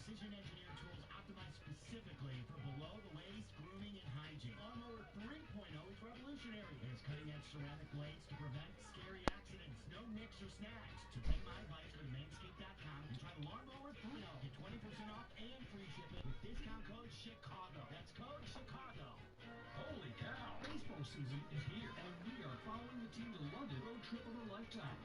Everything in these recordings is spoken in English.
precision engineered tools optimized specifically for below-the-waist grooming and hygiene. Lawnmower 3.0 is revolutionary. It has cutting-edge ceramic blades to prevent scary accidents. No nicks or snags. So take my advice for the Manscaped.com and try the Lawnmower 3.0. Get 20% off and free shipping with discount code Chicago. That's code Chicago. Holy cow! Baseball season is here, and we are following the team to London road trip of a lifetime.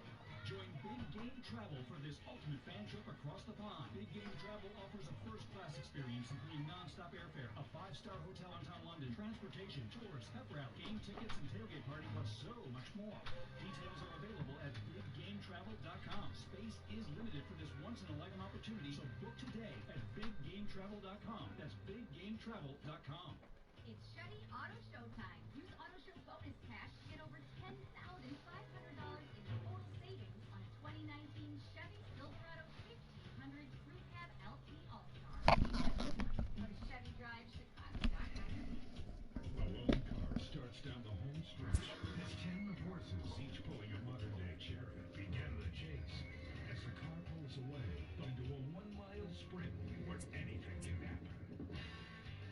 Join Big Game Travel for this ultimate fan trip across the pond. Big Game Travel offers a first-class experience, including non-stop airfare, a 5-star hotel in town London, transportation, tours, pep route, game tickets, and tailgate party, plus so much more. Details are available at BigGameTravel.com. Space is limited for this once-in-a-lifetime opportunity, so book today at BigGameTravel.com. That's BigGameTravel.com. It's Chevy Auto Show time. Use Auto Show bonus cash to get over $10,500 in total savings on a 2019 Chevy Silverado 1500 Crew Cab LT All-Star. Go to ChevyDriveChicago.com. A lone car starts down the home stretch as 10 horses, each pulling a modern-day chariot, begin the chase. As the car pulls away into a 1-mile sprint where anything can happen.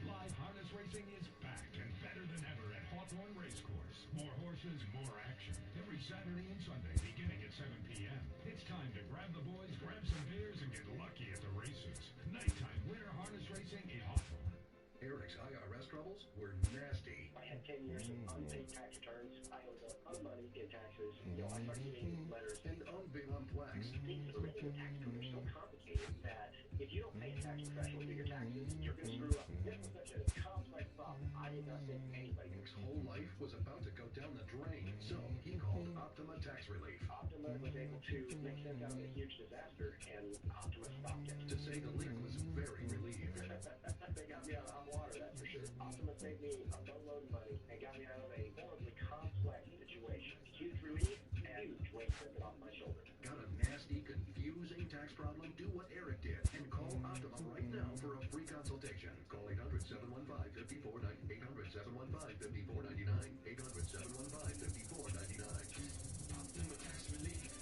Live harness racing is back and better than ever at Hawthorne Racecourse. More horses, more action. Every Saturday and Sunday beginning at 7 p.m. It's time to grab the boys, grab some beers, and get lucky at the races. Nighttime winter harness racing in Hawthorne. Eric's IRS troubles were nasty. I had 10 years of unpaid tax returns. I owed a ton of money in taxes. I started getting letters. And uncomplex. Things are making the tax code so complicated that if you don't pay a tax professional to do your taxes, you're going to screw up. This was such a complex problem. I did not think anybody. Eric's whole life was about to go down the drain. So he called Optima Tax Relief. Optima was able to make sense out of a huge disaster, and Optima stopped it. To say the least was very relieved. They got me out of hot water, that's for sure. Optima saved me a boatload of money and got me out of a horribly complex situation. Huge relief and huge weight lifted off my shoulder. Got a nasty, confusing tax problem? Do what Eric did and call Optima right now for a free consultation. Call 800-715-5499. 800-715-5499. 800-715-5499. Optima Tax Relief.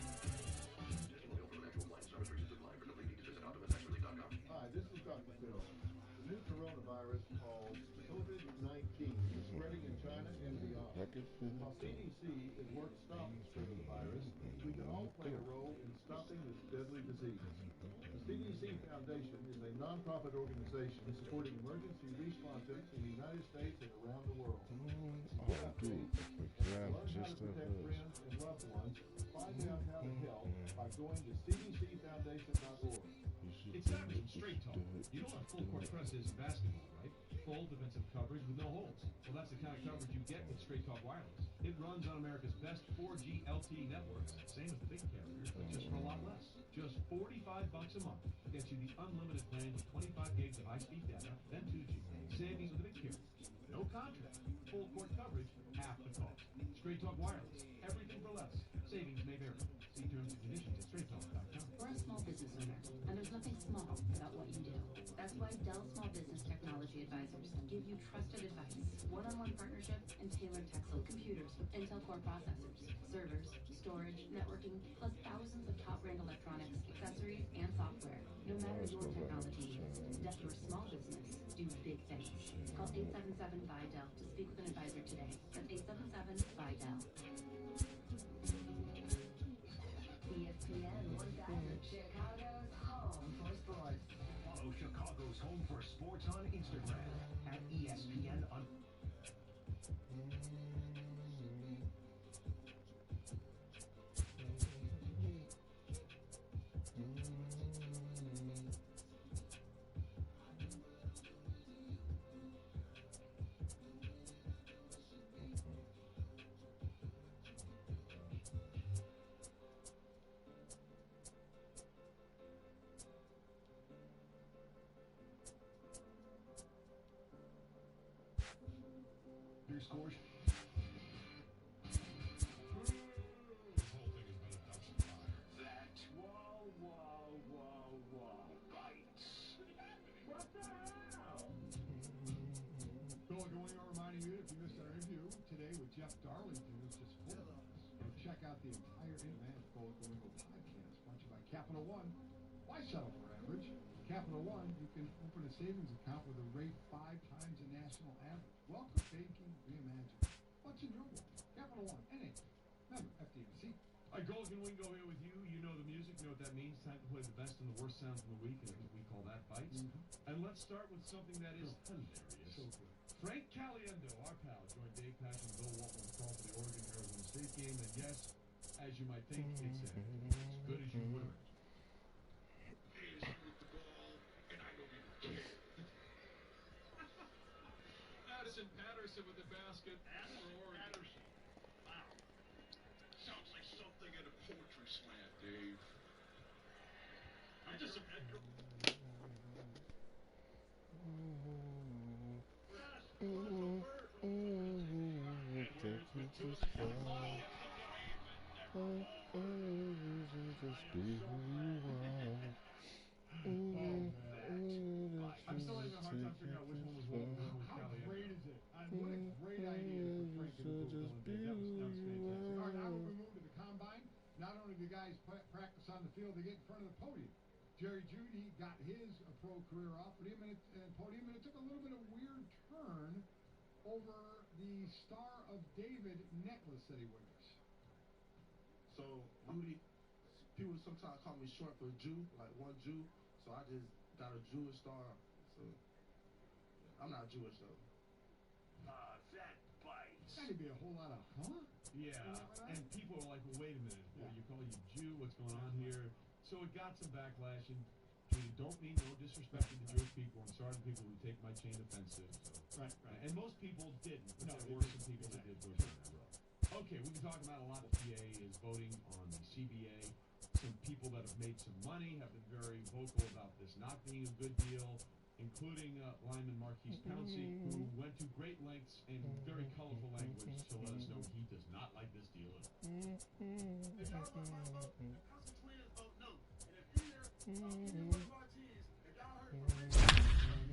Additional bill for the actual line. Some restrictions apply. For complete details, visit OptimaTaxRelief.com. Hi, this is Dr. Phil. The new coronavirus called COVID-19 is spreading in China and beyond. While CDC is working to stop the spread of the virus, we can all play a role in stopping this deadly disease. The CDC Foundation is a nonprofit organization supporting emergency responses in the United States and around the world. Learn how to protect friends and loved ones. Find out how to help by going to cdcfoundation.org. It's time for some straight talk. You don't have full court presses in basketball, right? Full defensive coverage with no holds. Well, that's the kind of coverage you get with Straight Talk Wireless. It runs on America's best 4G LTE networks, same as the big carriers, but just for a lot less. Just $45 a month gets you the unlimited plan with 25 gigs of high-speed data, then 2G. Savings with the big carriers. No contract. Full court coverage, half the cost. Straight Talk Wireless. Everything for less. Savings may vary. See terms and conditions at straighttalk.com. We're a small business owner, and there's nothing small about what you do. That's why Dell Small Business Technology Advisors give you trusted advice, one-on-one partnership, and tailored tech computers with Intel Core processors, servers, storage, networking, plus thousands of top-brand electronics, accessories, and software. No matter your technology needs, let your small business do big things. Call 877-BUY-DELL to speak with an advisor today. That's 877-BUY-DELL. ESPN 1000, Chicago's home for sports. Follow Chicago's home for sports on Instagram at ESPN. Your scores. Today with Jeff Darlington, who's just full of us. And check out the entire In Advance Bullet Podcast brought to you by Capital One. Why settle for average? Capital One, you can open a savings account with a rate 5 times the national average. Welcome banking reimagined. What's in your wallet? Capital One, NA. Member FDIC. All right, Golden Wingo here with you. You know the music, you know what that means. Time to play the best and the worst sounds of the week, and we call that Bites. And let's start with something that is hilarious. So good. Frank Caliendo, our pal, joined Dave Pash and Bill Walton on the call for the Oregon-Arizona State game. And yes, as you might think, it's as good as you would imagine. Addison Patterson with the basket for Oregon. Wow. Sounds like something in a poetry slam, Dave. I just I'm still having a hard time figuring out which one was what. How great is it? What a great idea for Frank and the Bill. That was fantastic. All right, now we move to the combine. Not only do guys practice on the field, they get in front of the podium. Jerry Jeudy got his pro career off podium, and it took a little bit of a weird turn over the Star of David necklace that he wears. So, Rudy, people sometimes call me short for Jew, like one Jew. So I just got a Jewish star. So I'm not Jewish though. that bites. That'd be a whole lot of Yeah, and people are like, well, wait a minute. What do you call you Jew? What's going on here? So it got some backlash, and don't mean no disrespect to the Jewish people. I'm sorry to people who take my chain offensive. So. Right. And most people didn't, but there were some people that did push on that road. Okay, we can talk about a lot. The PA is voting on the CBA. Some people that have made some money have been very vocal about this not being a good deal, including lineman Marquise Pouncey, who went to great lengths and very colorful language to let us know he does not like this deal at all. If y'all want my vote, the Council Twins vote no. And if either one of our teams, if y'all heard from Rick, they want to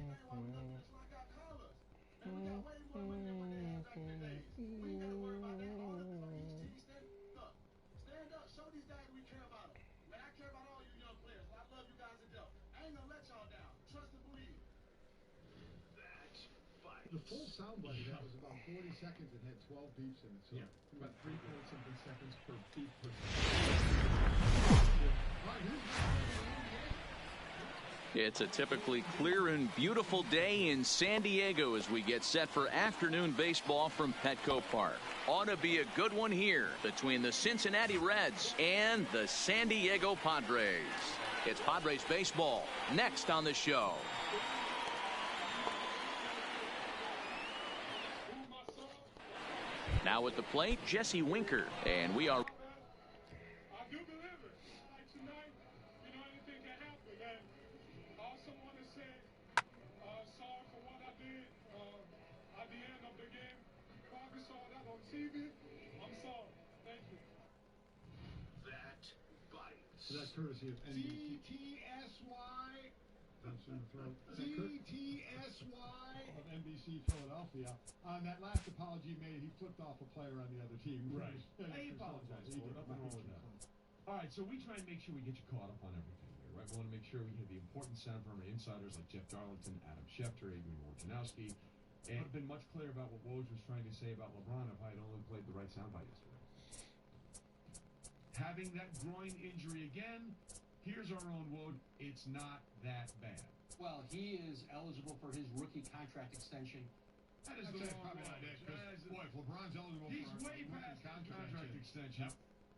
go to the slot got callers. And we got way more money than what they had back in the days. We ain't got to worry about that. All each team stand up. Stand up. Show these guys we care about them. Man, I care about all you young players. I love you guys to death. I ain't gonna let y'all down. Trust and believe. That bites. The full soundbite of that was about 40 seconds and had 12 beeps in it. So About 3 point something seconds per beat per It's a typically clear and beautiful day in San Diego as we get set for afternoon baseball from Petco Park. Ought to be a good one here between the Cincinnati Reds and the San Diego Padres. It's Padres baseball next on the show. Now at the plate, Jesse Winker, and we are... I do believe it. Like tonight, anything can happen. And I also want to say sorry for what I did at the end of the game. Probably saw that on TV. I'm sorry. Thank you. That bites. So that's courtesy of CTSY. CTSY of NBC Philadelphia. On that last apology made, he flipped off a player on the other team. Right. I apologize for it. Nothing wrong with that. All right, so we try and make sure we get you caught up on everything here, right? We want to make sure we hit the important sound from our insiders like Jeff Darlington, Adam Schefter, Adrian Wojnarowski. And I've been much clear about what Woj was trying to say about LeBron if I had only played the right soundbite yesterday. Having that groin injury again, here's our own Woj. It's not that bad. Well, he is eligible for his rookie contract extension. That is probably not it. Boy, if LeBron's eligible he's for way past contract extension.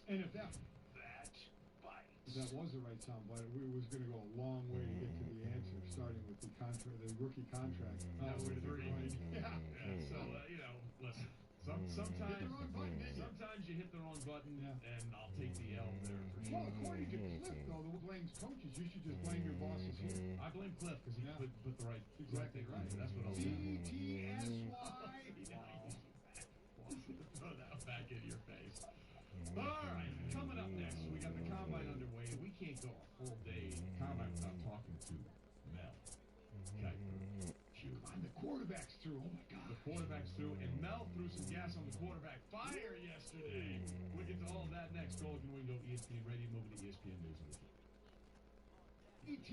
And if that Bites. that was the right soundbite, we was going to go a long way to get to the answer, starting with the rookie contract. With 3. Yeah. So, listen. Sometimes you hit the wrong button, and I'll take the L there for sure. Well, according to Cliff, though, the blames coaches. You should just blame your bosses here. I blame Cliff because he put the right Exactly right. That's what I'll do. CTSY. Throw that back in your face. All right, coming up next, we got the combine underway. We can't go a full day combine without talking to Mel. Okay. And the quarterback's through. Oh, my God. The quarterback's through, and Mel threw some gas on the quarterback fire yesterday. We'll get to all of that next. Golden Wingo, ESPN Radio, moving to ESPN News and Review.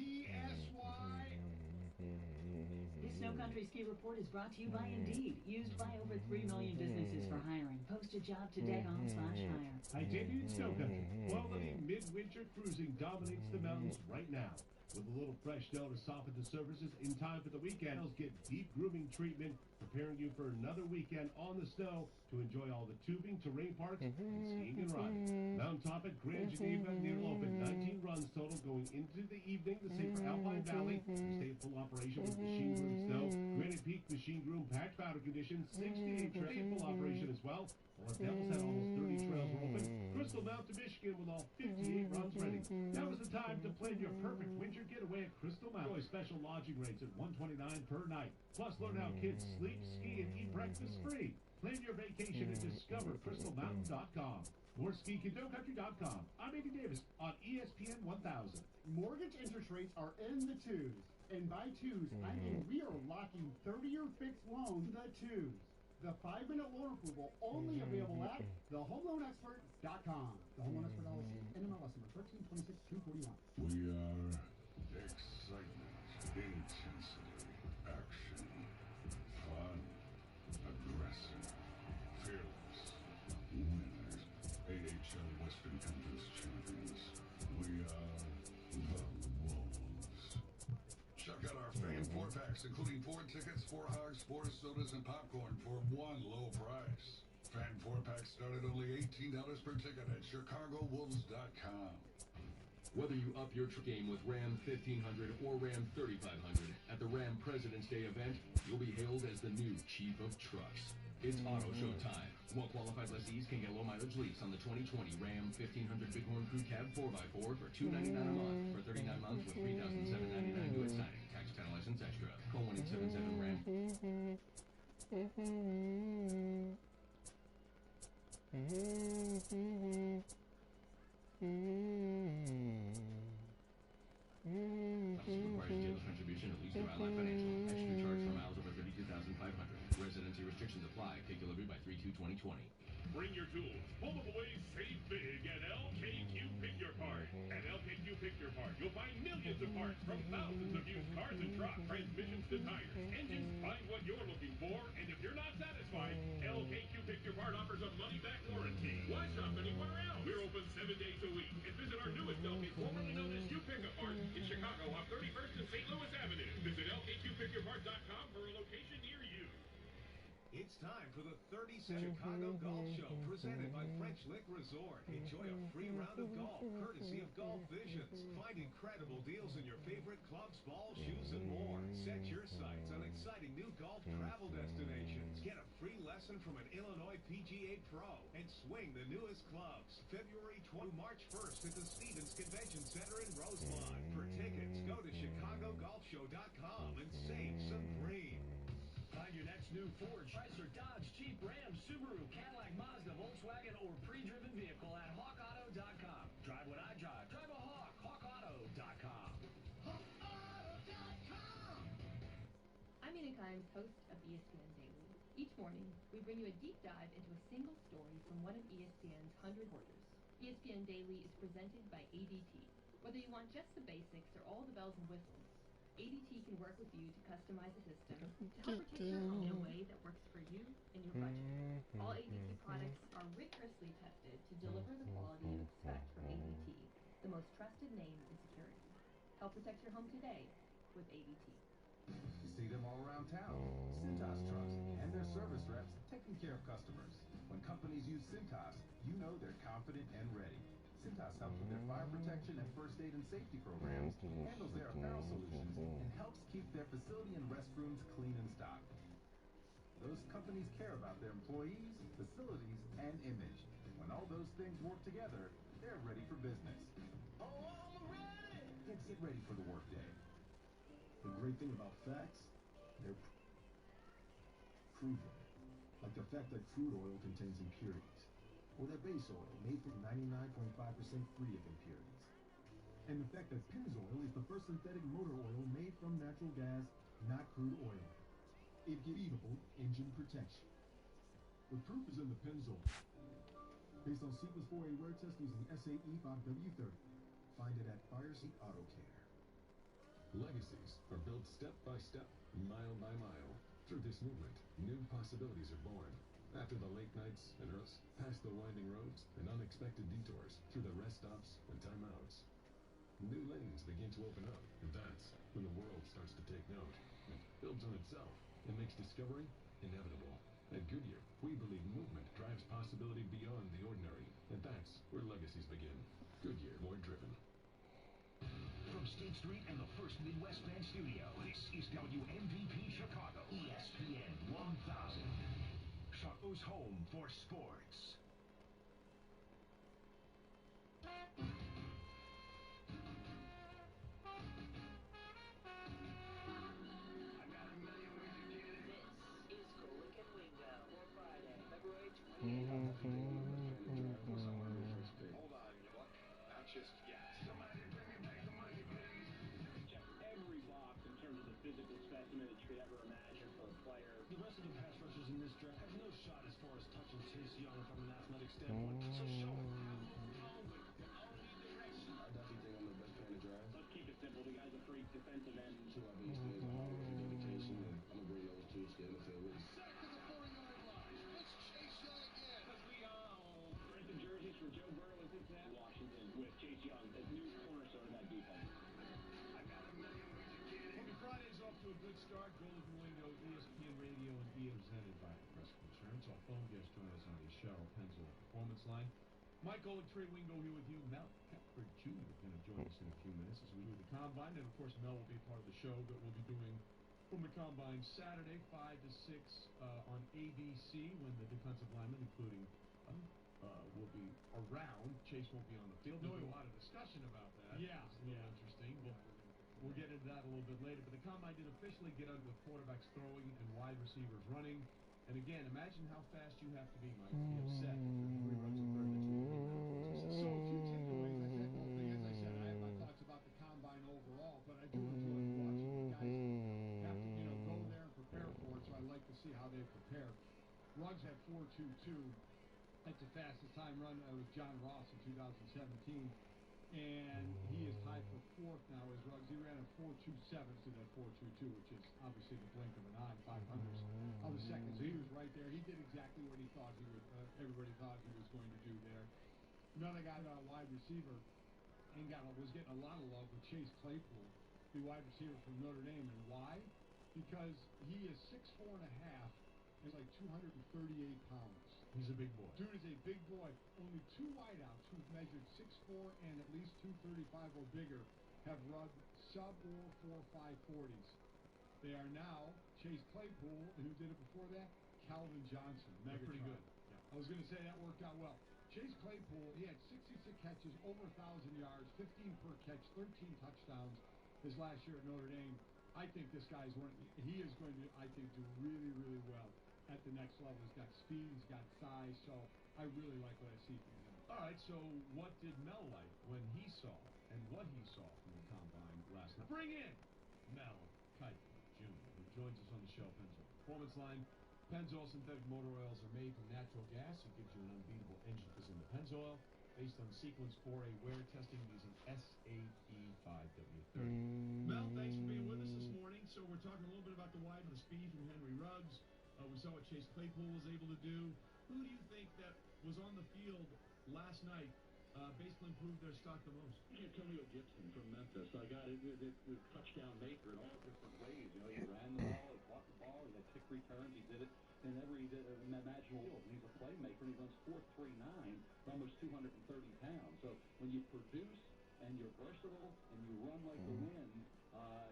TSY. This Snow Country Ski Report is brought to you by Indeed, used by over 3 million businesses for hiring. Post a job today on/hire. Hi, Jamie, it's Snow Country. Quality midwinter cruising dominates the mountains right now. With a little fresh snow to soften the surfaces in time for the weekend, get deep grooming treatment, preparing you for another weekend on the snow to enjoy all the tubing, terrain parks, and skiing and riding. Mountaintop at Grand Geneva near open. 19 runs total going into the evening. The same for Alpine Valley. We stay in full operation with machine groom snow. Granite Peak machine groom patch powder conditions. 68 trails in full operation as well. While Devil's Head almost 30 trails are open. Crystal Mountain, Michigan with all 58 runs ready. Now is the time to plan your perfect winter getaway at Crystal Mountain. Enjoy special lodging rates at $129 per night. Plus, learn how kids sleep, ski, and eat breakfast free. Plan your vacation at discovercrystalmountain.com or skicondomcountry.com. I'm Andy Davis on ESPN 1000. Mortgage interest rates are in the twos. And by twos, I mean we are locking 30-year fixed loans in the twos. The 5-minute loan approval only available at thehomeloanexpert.com. The Home Loan Expert LLC, NMLS number 1326-241. We are excitement, intensity, action, fun, aggressive, fearless, winners, AHL Western Conference champions. We are the Wolves. Check out our fan 4-packs, including 4 tickets, 4 hogs, 4 sodas, and popcorn for one low price. Fan 4-packs start at only $18 per ticket at ChicagoWolves.com. Whether you up your game with Ram 1500 or Ram 3500, at the Ram President's Day event, you'll be hailed as the new Chief of Trucks. It's auto show time. Well-qualified lessees can get low-mileage lease on the 2020 Ram 1500 Bighorn Crew Cab 4x4 for $299 a month for 39 months with $3,799 due at signing. Tax, title, license extra. Call 1-877-RAM. Requires dealer contribution at least through Ally Financial. Extra charge for miles over 32,500. Residency restrictions apply. Take delivery by 3/2/2020. Bring your tools. Pull them away, save big at LKQ Pick Your Part. At LKQ Pick Your Part, you'll find millions of parts from thousands of used cars and trucks, transmissions to tires, engines. Find what you're looking for, and if you're not satisfied, LKQ Pick Your Part offers a money-back warranty. Why shop anywhere else? We're open 7 days a week. And visit our newest LKQ, formerly known as You Pick a Part, in Chicago on 31st and St. Louis Avenue. Visit LKQPickYourPart.com for a location near you. It's time for the 32nd Chicago Golf Show, presented by French Lick Resort. Enjoy a free round of golf, courtesy of Golf Visions. Find incredible deals in your favorite clubs, balls, shoes, and more. Set your sights on exciting new golf travel destinations. Get a free lesson from an Illinois PGA Pro and swing the newest clubs. February 20, March 1st at the Stevens Convention Center in Rosemont. For tickets, go to ChicagoGolfShow.com and save some green. Find your next new Ford, Chrysler, Dodge, Jeep, Ram, Subaru, Cadillac, Mazda, Volkswagen, or pre-driven vehicle at HawkAuto.com. Drive what I drive. Drive a Hawk. HawkAuto.com. HawkAuto.com. I'm Ina Kimes, host of ESPN Daily. Each morning, we bring you a deep dive into a single story from one of ESPN's 100 reporters. ESPN Daily is presented by ADT. Whether you want just the basics or all the bells and whistles, ADT can work with you to customize a system to help protect your home in a way that works for you and your budget. All ADT products are rigorously tested to deliver the quality you expect from ADT, the most trusted name in security. Help protect your home today with ADT. You see them all around town. Cintas trucks and their service reps taking care of customers. When companies use Cintas, you know they're confident and ready. Cintas helps with their fire protection and first aid and safety programs, handles their apparel solutions, and helps keep their facility and restrooms clean and stocked. Those companies care about their employees, facilities, and image. When all those things work together, they're ready for business. Oh, I'm ready! Get ready for the workday. The great thing about facts, they're proven. Like the fact that crude oil contains impurities. Or that base oil, made from 99.5% free of impurities. And the fact that Pennzoil is the first synthetic motor oil made from natural gas, not crude oil. It gives unbeatable engine protection. The proof is in the Pennzoil. Based on C+4A wear test using SAE 5W30. Find it at Fire Seat Auto Care. Legacies are built step by step, mile by mile. Through this movement, new possibilities are born. After the late nights and earths, past the winding roads and unexpected detours, through the rest stops and timeouts, new lanes begin to open up, and that's when the world starts to take note. It builds on itself and makes discovery inevitable. At Goodyear, we believe movement drives possibility beyond the ordinary, and that's where legacies begin. Goodyear, more driven. From State Street and the First Midwest Bank Studio, this is WMVP Chicago, ESPN 1000. Chicago's home for sports. Hold on, not just yet. Somebody bring me back the money, please. Check every box in terms of the physical specimen that you could ever imagine for a player. The rest of the pass rushers in this draft have no shot as far as touching Chase Young from an athletic standpoint. So show them how to move forward in only direction. I definitely think I'm the best player in the draft. Let's keep it simple. The guy's a freak defensive end. Two of these things are hard work and dedication, and I'm gonna bring those two to the NFL with me. Sack to the 40-yard line. It's Chase Young again. Because we all printed jerseys for Joe Burrow and Cincinnati, Washington, with Chase Young as new cornerstone in that defense. I got a million ways to get it. Okay, Friday's off to a good start. Golden Window, ESPN Radio, and ESPN presented by Progressive Insurance. Our phone guests join us on the Cheryl Penzel Performance Line. Mike Golick, Trey Wingo here with you. Mel Kepford Jr. going to join us in a few minutes as we do the Combine. And, of course, Mel will be part of the show that we'll be doing from the Combine Saturday, 5 to 6 on ABC, when the defensive linemen, including will be around. Chase won't be on the field. There'll be a lot of discussion about that. Yeah. It's a little interesting. We'll get into that a little bit later. But the Combine did officially get under with quarterbacks throwing and wide receivers running. And again, imagine how fast you have to be, Mike, to be upset if Henry runs a third that you can So a few takeaways. I said, well, as I said, I have my thoughts about the combine overall, but I do enjoy watching the guys have to, go there and prepare for it. So I like to see how they prepare. Ruggs had 4.22. That's the fastest time run with John Ross in 2017. And he is tied for fourth now as Ruggs. He ran a 4.27 to that 4.22, which is obviously the blink of an eye, 500s of a second. So he was right there. He did exactly what he thought he would. Everybody thought he was going to do there. Another guy, wide receiver, was getting a lot of love with Chase Claypool, the wide receiver from Notre Dame. And why? Because he is 6'4.5", and he's like 238 pounds. He's a big boy. Dude is a big boy. Only two wideouts who've measured 6'4" and at least 235 or bigger have run sub or 4.5 40s. They are now Chase Claypool, and who did it before that? Calvin Johnson. They're pretty good. Yeah. I was going to say that worked out well. Chase Claypool, he had 66 catches, over 1,000 yards, 15 per catch, 13 touchdowns his last year at Notre Dame. I think this guy is he is going to, I think, do really, really well at the next level. He's got speed, he's got size, so I really like what I see from him. All right, so what did Mel like when he saw and what he saw from the Combine last night? Bring in Mel Kiper Jr., who joins us on the Shell Pennzoil Performance Line. Pennzoil synthetic motor oils are made from natural gas. It gives you an unbeatable engine because in the Pennzoil, based on sequence 4A wear testing using SAE 5W30. Mel, thanks for being with us this morning. So we're talking a little bit about the wide and the speed from Henry Ruggs. We saw what Chase Claypool was able to do. Who do you think that was on the field last night basically improved their stock the most? Antonio Gibson from Memphis. I got it. The touchdown maker in all different ways. He ran the ball, he caught the ball, he had kick returns, he did it in every imaginable field. He's a playmaker, and he runs 4.39 for almost 230 pounds. So when you produce and you're versatile and you run like the wind,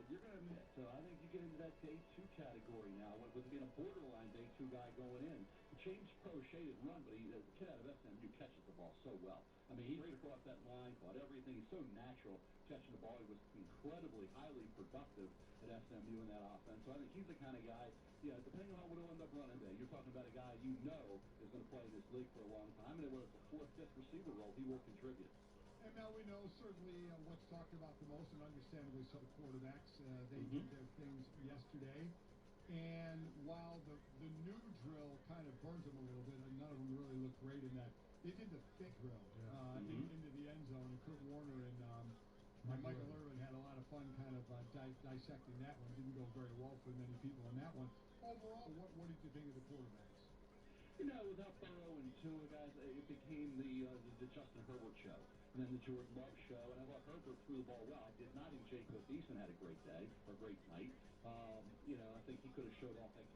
you're going to admit. So I think you get into that day 2 category now with being a borderline day 2 guy going in. James Crochet didn't run, but the kid out of SMU catches the ball so well. I mean, he's straight across that line, caught everything. He's so natural catching the ball. He was incredibly, highly productive at SMU in that offense. So I think he's the kind of guy, depending on how we'll end up running today, you're talking about a guy is going to play in this league for a long time. And whether it's a 4th, 5th receiver role, he will contribute. And now we know certainly what's talked about the most, and understandably so, the quarterbacks. They did their things yesterday. And while the new drill kind of burns them a little bit, and none of them really look great in that, they did the thick drill into the end zone. And Kurt Warner and Michael Irvin had a lot of fun kind of dissecting that one. Didn't go very well for many people on that one. Overall, what did you think of the quarterbacks? You know, without Burrow and Tua, guys, it became the Justin Herbert show, and then the Jordan Love show. And I thought Herbert threw the ball well. I did not think Jacob Eason had a great day or great night. You know, I think he could have showed off that.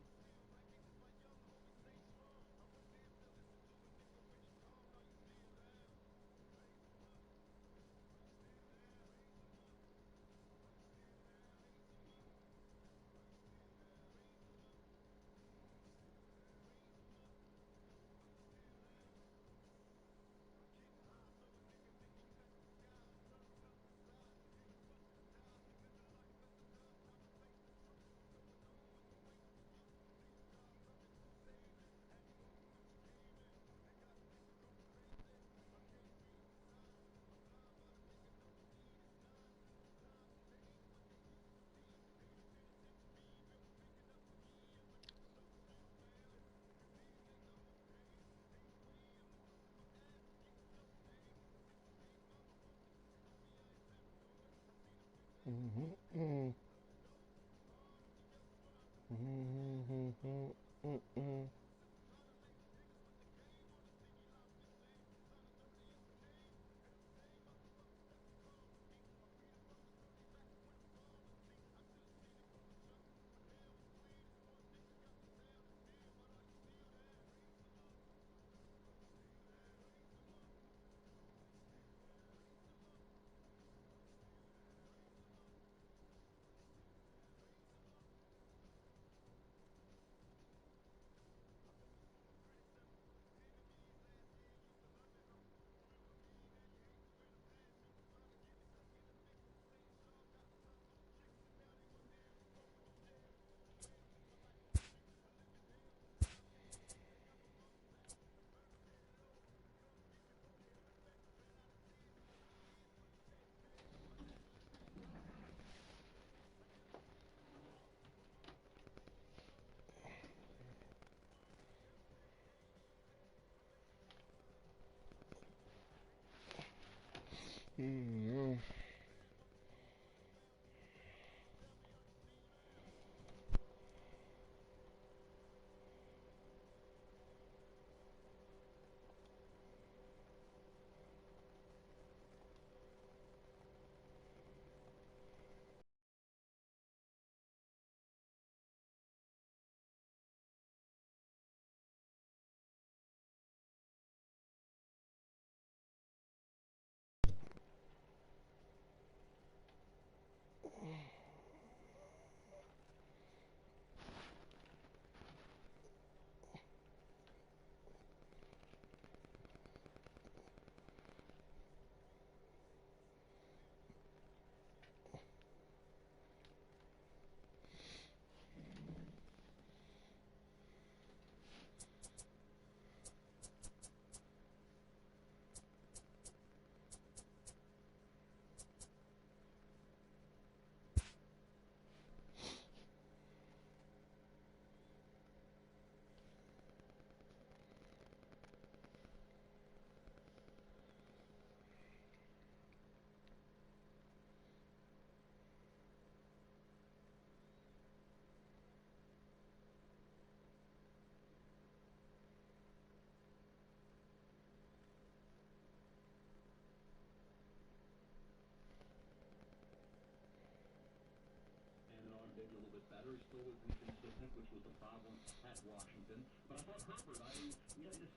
Maybe a little bit better. He still was inconsistent, which was the problem at Washington. But I thought Herbert, he's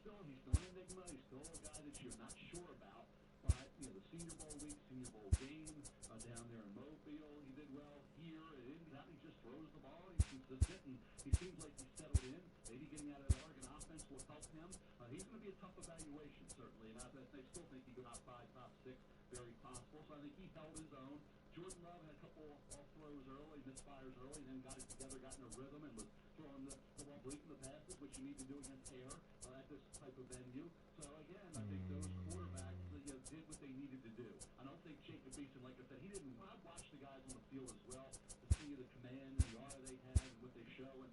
still an enigma. He's still a guy that you're not sure about. But, you know, the Senior Bowl week, Senior Bowl game, down there in Mobile, he did well here. He just throws the ball. He's consistent, and he seems like he's settled in. Maybe getting out of the Oregon offense will help him. He's going to be a tough evaluation, certainly. And I still think he goes top 5, top 6, very possible. So I think he held his own. Jordan Love had a couple off throws early, misfires early, and then got it together, got in a rhythm, and was throwing the ball, breaking the passes, which you need to do against air at this type of venue. So again, I think those quarterbacks did what they needed to do. I don't think Jacob Eason, like I said, he didn't. I watched the guys on the field as well to see the command and the aura they had and what they show. And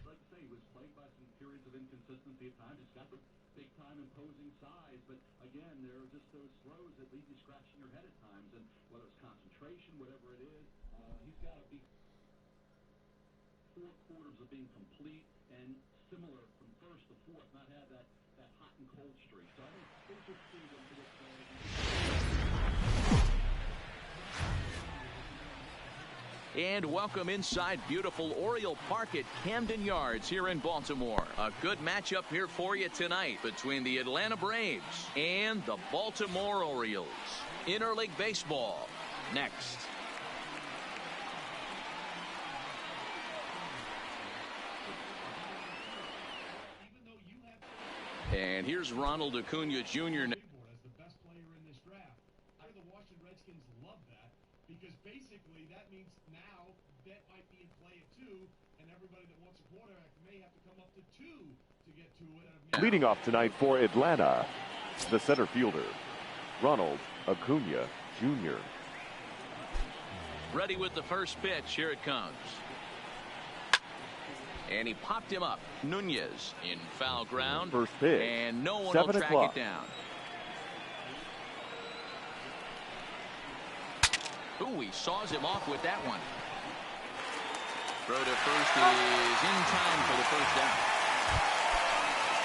like I say, he was plagued by some periods of inconsistency at times. He's got the big-time imposing size, but again, there are just those throws that leave you scratching your head at times, and whether it's concentration, whatever it is, 4 quarters of being complete and similar from first to fourth, not have that hot and cold streak. So I think we'll just see them to get And welcome inside beautiful Oriole Park at Camden Yards here in Baltimore. A good matchup here for you tonight between the Atlanta Braves and the Baltimore Orioles. Interleague baseball next. And here's Ronald Acuna Jr. As the best player in this draft. I think the Washington Redskins love that because basically that means now bet might be in play at 2, and everybody that wants a quarterback may have to come up to 2 to get to it. Leading off tonight for Atlanta, the center fielder, Ronald Acuna Jr. Ready with the first pitch. Here it comes. And he popped him up. Nunez in foul ground. First pitch. And no one will track it down. Ooh, he saws him off with that one. Throw to first is in time for the first down.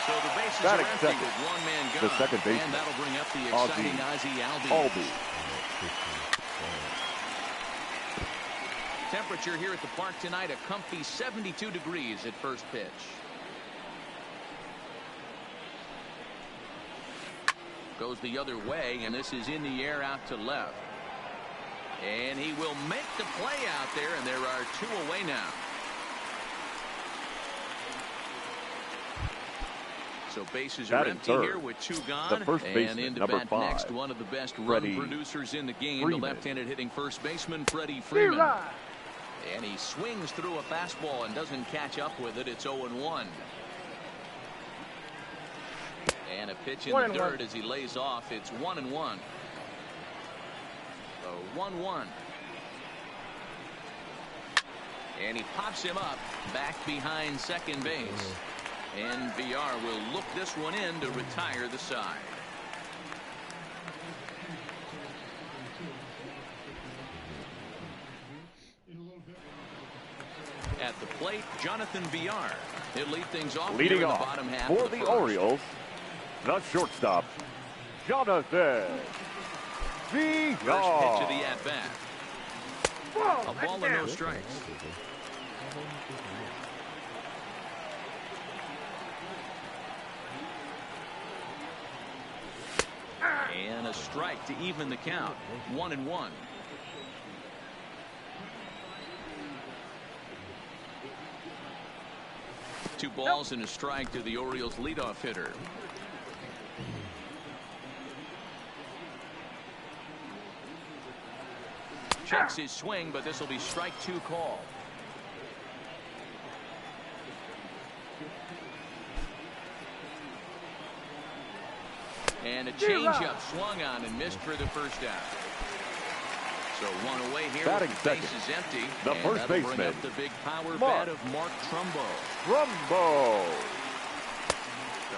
So the bases are empty with one man gone. The second baseman. And that'll bring up the exciting Ozzie Albies. Temperature here at the park tonight, a comfy 72 degrees at first pitch. Goes the other way, and this is in the air out to left. And he will make the play out there, and there are 2 away now. So bases are empty here with 2 gone. The first baseman, and into number bat 5, next, one of the best Freddie run producers in the game, Freeman. the left-handed hitting first baseman, Freddie Freeman. And he swings through a fastball and doesn't catch up with it. It's 0-1. And a pitch in the dirt as he lays off. It's 1-1. So 1-1. And he pops him up back behind second base. And VR will look this one in to retire the side. At the plate, Jonathan VR. He'll lead things off Leading here in off the bottom half for of the the first. Orioles, the shortstop, Jonathan VR. First pitch of the at-bat. A ball and no strikes. And a strike to even the count. 1-1. Two balls and a strike to the Orioles leadoff hitter. Checks his swing, but this will be strike 2 call. And a changeup swung on and missed for the first out. So 1 away here. Batting with the second, base is empty. the and first that'll bring baseman, up the big power Mark bat of Mark Trumbo. Trumbo.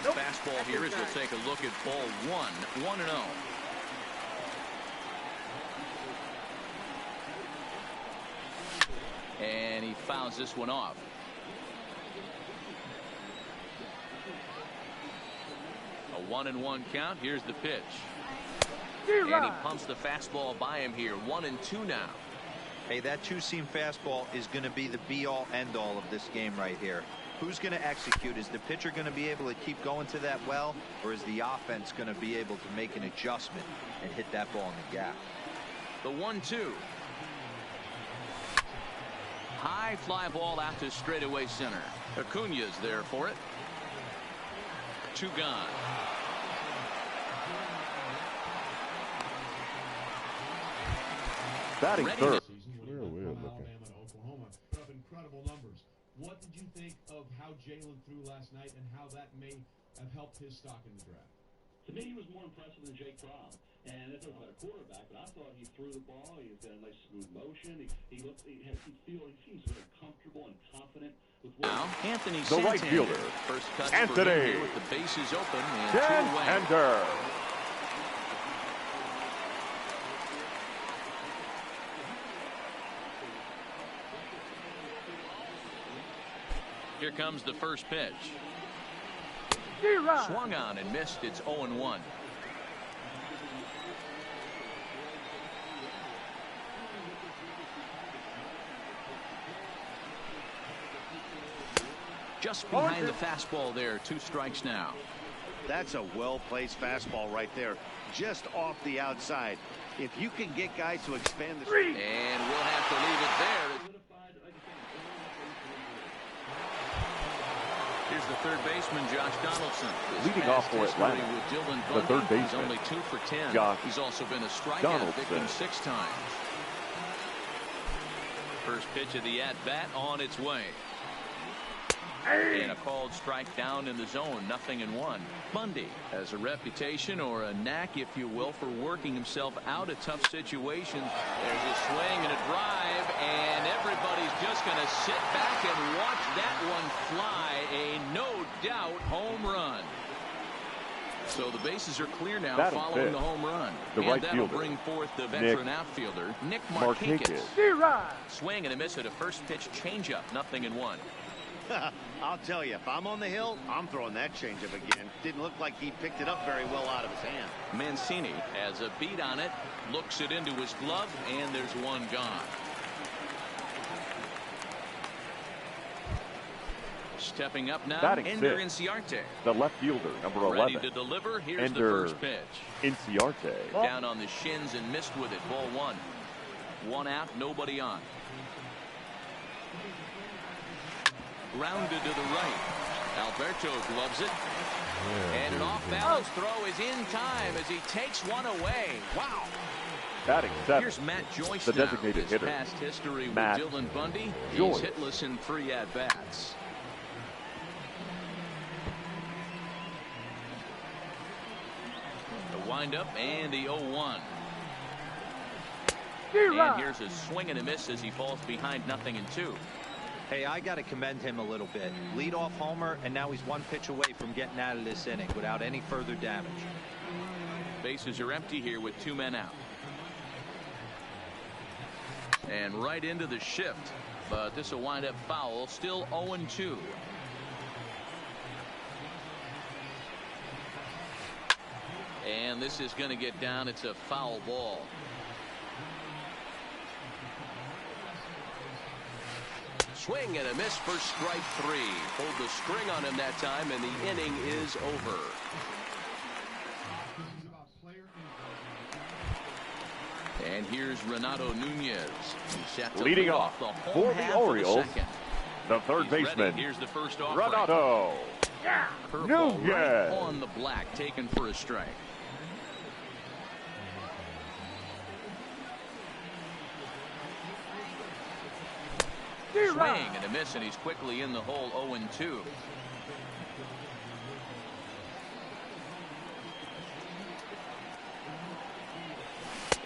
The fastball here is we'll take a look at ball 1. 1-0. And he fouls this one off. A 1-1 count. Here's the pitch. And he pumps the fastball by him here. 1-2 now. Hey, that 2-seam fastball is going to be the be-all, end-all of this game right here. Who's going to execute? Is the pitcher going to be able to keep going to that well, or is the offense going to be able to make an adjustment and hit that ball in the gap? The 1-2. High fly ball out to straightaway center. Acuna's there for it. 2 gone. Batting Ready third. Alabama to Oklahoma. Put up incredible numbers. What did you think of how Jalen threw last night and how that may have helped his stock in the draft? To me, he was more impressive than Jake Fromm. And that's not a quarterback, but I thought he threw the ball. He's got a nice smooth motion. He seems very comfortable and confident with what now Anthony the right Santander. fielder, First cuts Anthony for him here with the bases open and 2 away. Santander. Here comes the first pitch. Swung on and missed. It's 0-1. Just behind the fastball there. 2 strikes now. That's a well-placed fastball right there, just off the outside. If you can get guys to expand the and we'll have to leave it there. Here's the third baseman, Josh Donaldson. Leading off for Atlanta, the third baseman. He's only 2 for 10. Josh He's also been a strikeout Donaldson. victim 6 times. First pitch of the at-bat on its way. And a called strike down in the zone, 0-1. Bundy has a reputation, or a knack, if you will, for working himself out of tough situations. There's a swing and a drive, and everybody's just going to sit back and watch that one fly. A no-doubt home run. So the bases are clear now following the home run. And that'll bring forth the veteran outfielder, Nick Markakis. Swing and a miss at a first pitch changeup, 0-1. I'll tell you, if I'm on the hill, I'm throwing that changeup again. Didn't look like he picked it up very well out of his hand. Mancini has a beat on it, looks it into his glove, and there's one gone. Stepping up now, Ender Inciarte. The left fielder, number 11. Ready to deliver. Here's the first pitch. Inciarte. Down on the shins and missed with it. Ball 1. 1 out, nobody on. Grounded to the right. Alberto gloves it. And an off-balance throw is in time as he takes one away. Wow. Batting 7. Here's Matt Joyce the now. designated His hitter. past history Matt with Dylan Bundy. Joyce. He's hitless in 3 at-bats. The windup and the 0-1. And here's a swing and a miss as he falls behind 0-2. Hey, I got to commend him a little bit. Lead-off homer, and now he's 1 pitch away from getting out of this inning without any further damage. Bases are empty here with 2 men out. And right into the shift. But this will wind up foul. Still 0-2. And this is going to get down. It's a foul ball. Swing and a miss for strike 3. Pulled the string on him that time, and the inning is over. And here's Renato Nunez. He's set to leading lead off the home for half the Orioles. of the second. The third baseman. Here's the first offering. Renato Curveball right Nunez. on the black, taken for a strike. Swing and a miss, and he's quickly in the hole. 0-2.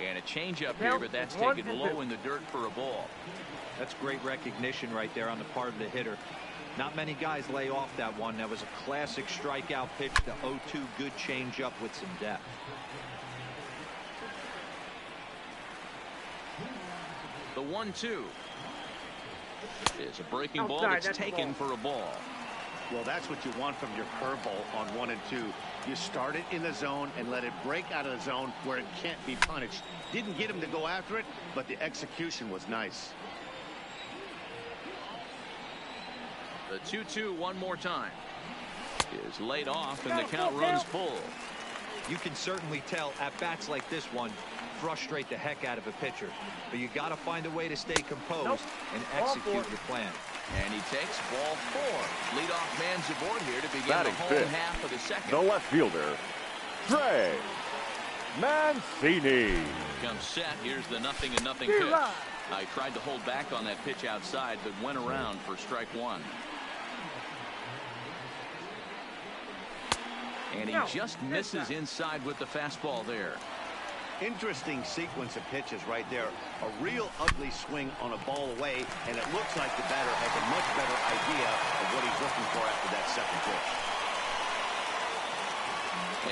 And a changeup here, but that's taken low in the dirt for a ball. That's great recognition right there on the part of the hitter. Not many guys lay off that one. That was a classic strikeout pitch. The 0-2, good changeup with some depth. The 1-2 is a breaking ball that's taken for a ball. Well, that's what you want from your curveball on 1 and 2. You start it in the zone and let it break out of the zone where it can't be punished. Didn't get him to go after it, but the execution was nice. The 2-2 one more time is laid off, and the count runs full. You can certainly tell at bats like this one frustrate the heck out of a pitcher, but you got to find a way to stay composed and execute your plan. And he takes ball 4. Leadoff man's aboard here to begin Batting the home fifth. half of the second. The left fielder, Trey Mancini. Comes set. Here's the 0-0 pitch. I tried to hold back on that pitch outside, but went around for strike 1. And he just misses inside with the fastball there. Interesting sequence of pitches right there. A real ugly swing on a ball away, and it looks like the batter has a much better idea of what he's looking for after that second pitch.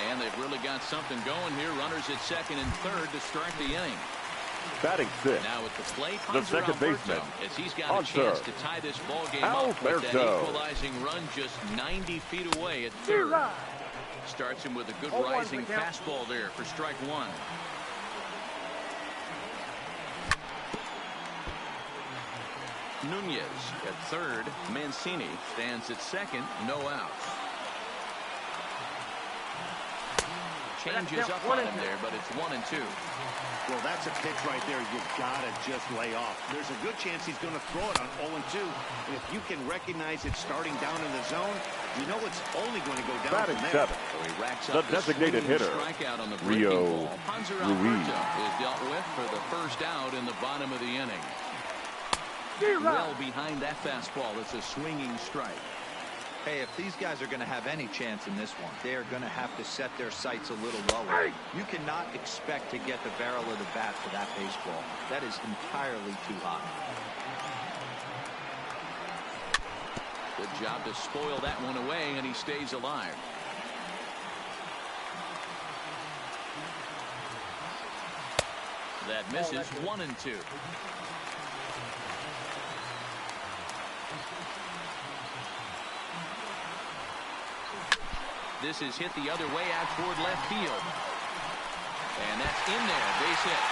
And they've really got something going here. Runners at second and third to start the inning. Batting sixth, Now at the plate, the second baseman, as he's got a chance to tie this ball game up with that equalizing run just 90 feet away at third. Starts him with a good rising fastball there for strike one. Nunez at third. Mancini stands at second. No outs. Changes up on him there, but it's 1-2. Well, that's a pitch right there you've got to just lay off. There's a good chance he's going to throw it on 0-2. And if you can recognize it starting down in the zone, you know it's only going to go down Batting from there. seventh, So he racks the up designated hitter, strikeout on the Rio ball. Hanser Ruiz. Alberto is dealt with for the first out in the bottom of the inning. Well behind that fastball. It's a swinging strike. Hey, if these guys are going to have any chance in this one, they are going to have to set their sights a little lower. You cannot expect to get the barrel of the bat for that baseball. That is entirely too high. Good job to spoil that one away, and he stays alive. That misses. 1-2. This is hit the other way out toward left field. And that's in there. Base hit.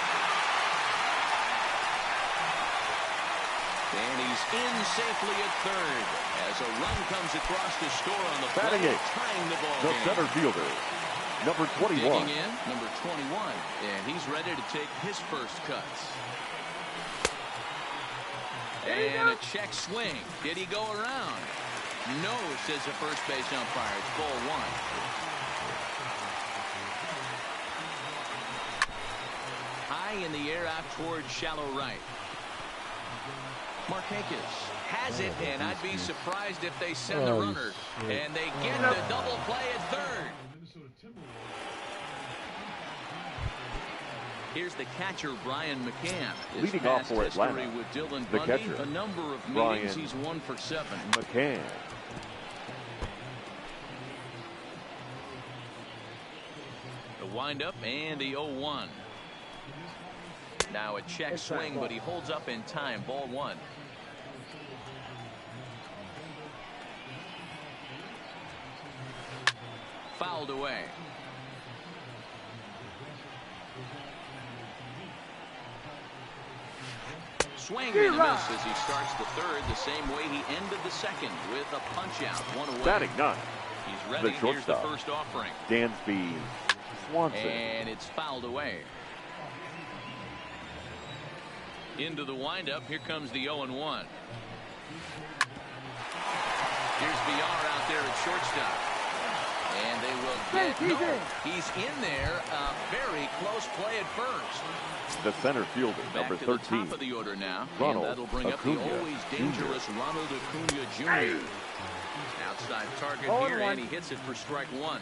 And he's in safely at third as a run comes across to score on the Batting plate, eighth, tying the ball the game. center fielder, number 21. Digging in, number 21. And he's ready to take his first cuts. And a check swing. Did he go around? No, says the first base umpire. It's ball one. High in the air out towards shallow right. Markakis has it, and I'd be surprised if they send the runner. And they get the double play at third. Here's the catcher, Brian McCann. His Leading off past for history Atlanta, with Dylan the Bundy, catcher, a number of Brian meetings, he's 1 for 7. McCann. The windup and the 0-1. Now a check swing, but he holds up in time. Ball one. Fouled away. Swing and a miss as he starts the third the same way he ended the second with a punch out. One away. Batting ninth, He's ready. the Here's the shortstop, first offering. Dansby Swanson. And it's fouled away. Into the windup. Here comes the 0-1. Here's VR out there at shortstop. And they will get no. He's in there. Very close play at first. The center fielder, Back number to 13. the top of the order now. Ronald And that'll bring Acuna up the always dangerous Jr. Ronald Acuna Jr. Outside target here, and he hits it for strike one.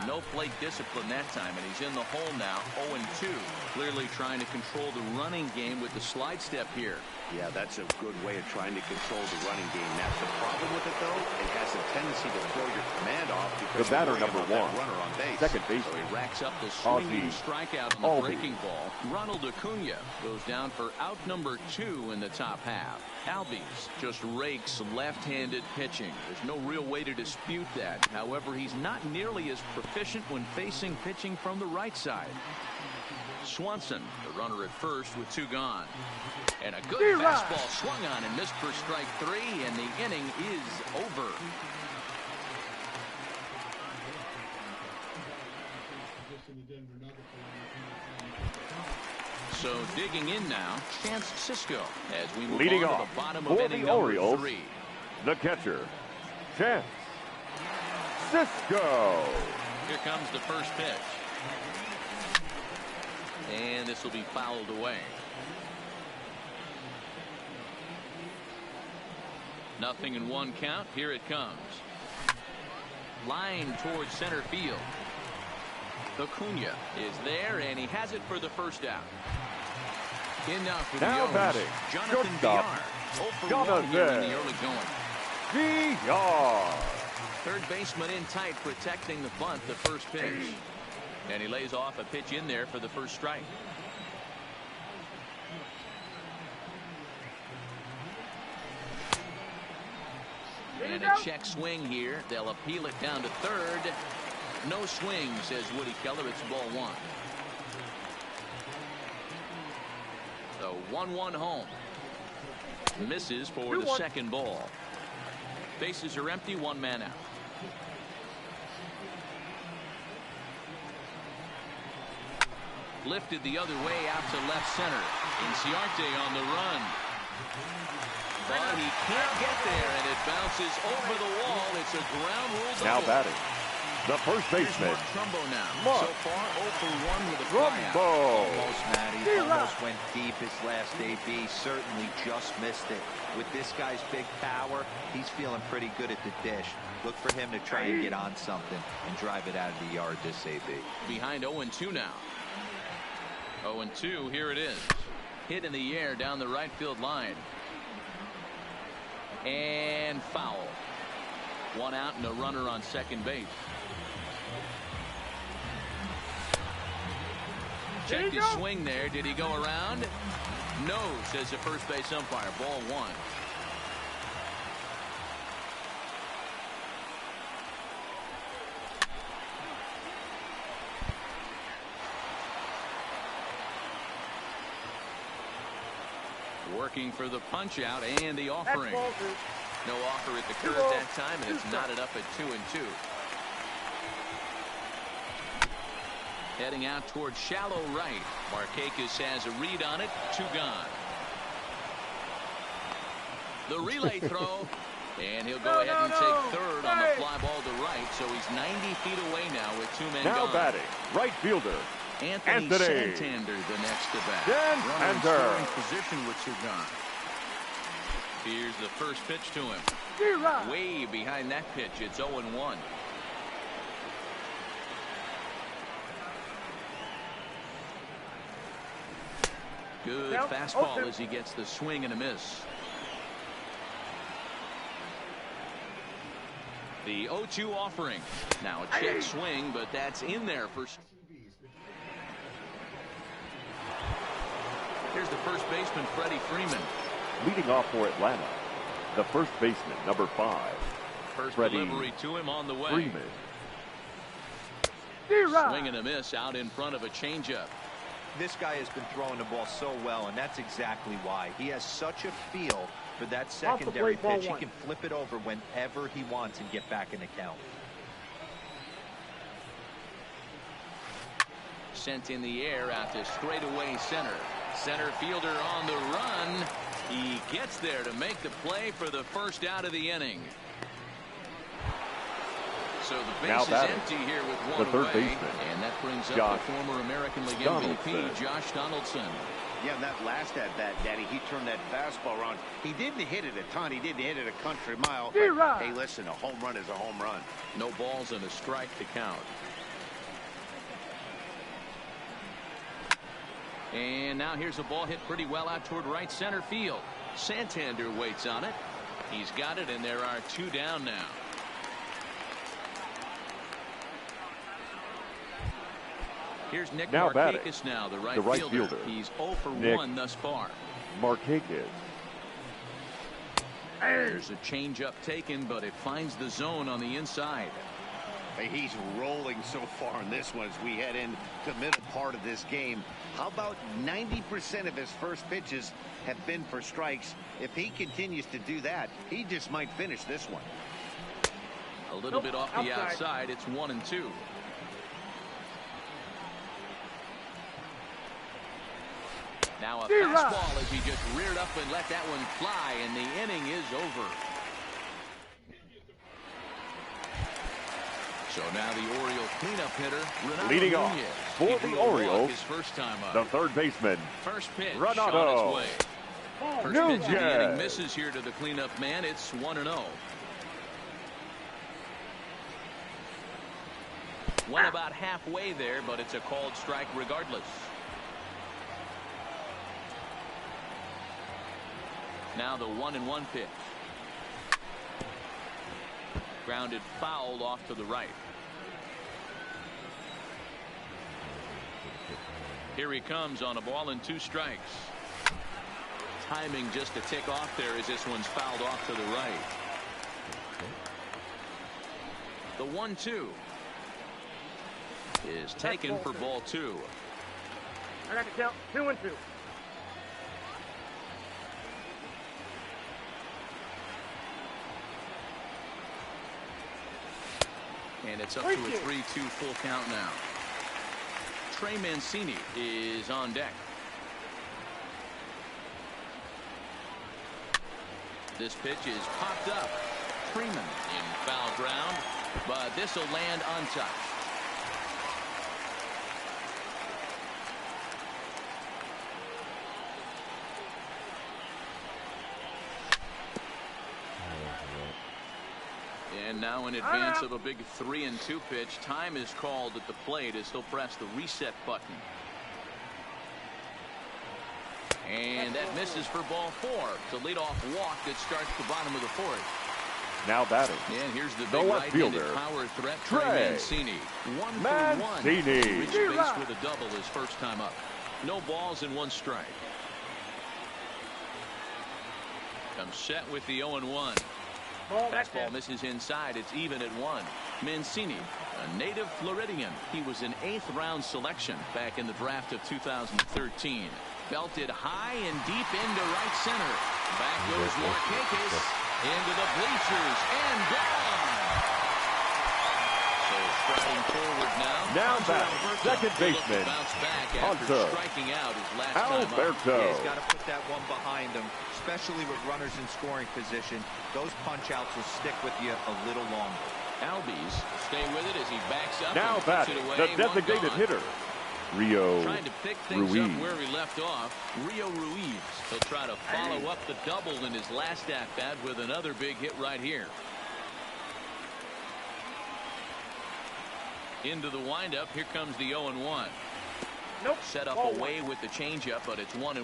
No plate discipline that time, and he's in the hole now, 0-2. Clearly trying to control the running game with the slide step here. Yeah, that's a good way of trying to control the running game. That's the problem with it, though. It has a tendency to throw your command off because The batter, you're worried number about one, that runner on base. second So baseman, he racks up the swinging strikeout on the Aldi. breaking ball. Ronald Acuna goes down for out number 2 in the top half. Albies just rakes left-handed pitching. There's no real way to dispute that. However, he's not nearly as proficient when facing pitching from the right side. Swanson, the runner at first with 2 gone. And a good fastball swung on and missed for strike 3, and the inning is over. So digging in now, Chance Cisco as we move Leading on off to the bottom for of inning the number Orioles, 3. the catcher, Chance Cisco. Here comes the first pitch. And this will be fouled away. Nothing in 1 count. Here it comes. Line towards center field. Acuna is there, and he has it for the first out. In now for the Now O's, batting, Jonathan shortstop, VR. 0 for Jonathan 1 here in the early going. VR. Third baseman in tight, protecting the bunt, the first pitch. And he lays off a pitch in there for the first strike. And a check swing here. They'll appeal it down to third. No swing, says Woody Keller. It's ball one. The 1-1 home. Misses for the second ball. Bases are empty, one man out. Lifted the other way out to left center. Inciarte on the run. But he can't get there, and it bounces over the wall. It's a ground rule double. Now batting, the first baseman. Trumbo now. Mark. So far, 0 for 1 with a Trumbo. flyout. Almost, Matty. Almost went deep his last AB. Certainly just missed it. With this guy's big power, he's feeling pretty good at the dish. Look for him to try and get on something and drive it out of the yard this AB. Behind 0-2 now. 0-2, here it is. Hit in the air down the right field line. And foul. One out and a runner on second base. Checked his swing there. Did he go around? No, says the first base umpire. Ball one. Working for the punch out and the offering. No offer at the curve that time, and it's knotted up at 2-2. Heading out towards shallow right. Markakis has a read on it. 2 gone. The relay throw. And he'll go ahead and take third on the fly ball to right. So he's 90 feet away now with 2 men Now gone. batting, right fielder. Anthony Santander, the next to bat. Runner in scoring position with 2 gone. Here's the first pitch to him. Way behind that pitch. It's 0-1. Good fastball as he gets the swing and a miss. The 0-2 offering. Now a check swing, but that's in there for. Here's the first baseman, Freddie Freeman. Leading off for Atlanta, the first baseman, number 5. First Freddie delivery to him on the way. Freeman. Swing and a miss out in front of a changeup. This guy has been throwing the ball so well, and that's exactly why. He has such a feel for that secondary pitch. He can flip it over whenever he wants and get back in the count. Sent in the air out to straightaway center. Center fielder on the run. He gets there to make the play for the first out of the inning. So the base is empty here with 1 the third away. baseman, And that brings up Josh the former American League Donaldson. MVP, Josh Donaldson. Yeah, and that last at bat, Daddy, he turned that fastball around. He didn't hit it a ton. He didn't hit it a country mile. But, hey, listen, a home run is a home run. No balls and a strike to count. And now here's a ball hit pretty well out toward right center field. Santander waits on it. He's got it, and there are 2 down now. Here's Nick Markakis now, the right fielder. He's 0 for 1 thus far. Markakis. There's a changeup taken, but it finds the zone on the inside. Hey, he's rolling so far in this one as we head into the middle part of this game. How about 90% of his first pitches have been for strikes? If he continues to do that, he just might finish this one. A little bit off the outside. It's 1-2. Now a fastball as he just reared up and let that one fly, and the inning is over. So now the Oriole cleanup hitter, Renato Leading Nunez. off for He the blew a walk Orioles, his first time up. the third baseman, First pitch Renato on its way. First Nunez. pitch of the inning misses here to the cleanup man. It's 1-0. Went about halfway there, but it's a called strike regardless. Now the 1-1 pitch. Grounded foul off to the right. Here he comes on a ball and 2 strikes. Timing just a tick off there as this one's fouled off to the right. The 1-2 is taken for ball 2. I got to count 2-2. And it's up to a 3-2 full count now. Trey Mancini is on deck. This pitch is popped up. Freeman in foul ground, but this will land untouched. And now in advance of a big 3-2 pitch, time is called at the plate as he'll press the reset button. And that misses for ball 4. The leadoff walk that starts the bottom of the 4th. Now batting. And here's the The big left right-handed fielder, power threat, Trey Trey Mancini. 1 for 1. Mancini. Reached base with a double his first time up. No balls and 1 strike. Comes set with the 0-1. Fastball misses inside. It's even at 1. Mancini, a native Floridian. He was an 8th round selection back in the draft of 2013. Belted high and deep into right center. Back goes Markakis into the bleachers and gone. So striding forward now. Now back, second baseman, Bounce back after Hunter striking out his last time up. Alberto. Yeah, he's got to put that one behind him, especially with runners in scoring position. Those punch outs will stick with you a little longer. Albies stay with it as he backs up. Now and puts batting, it away. the designated hitter, Rio Trying to pick things Ruiz. up where he left off. Rio Ruiz. He'll try to follow up the double in his last at-bat with another big hit right here. Into the windup. Here comes the 0-1. Nope. Set up Ball away with the changeup, but it's 1-1. And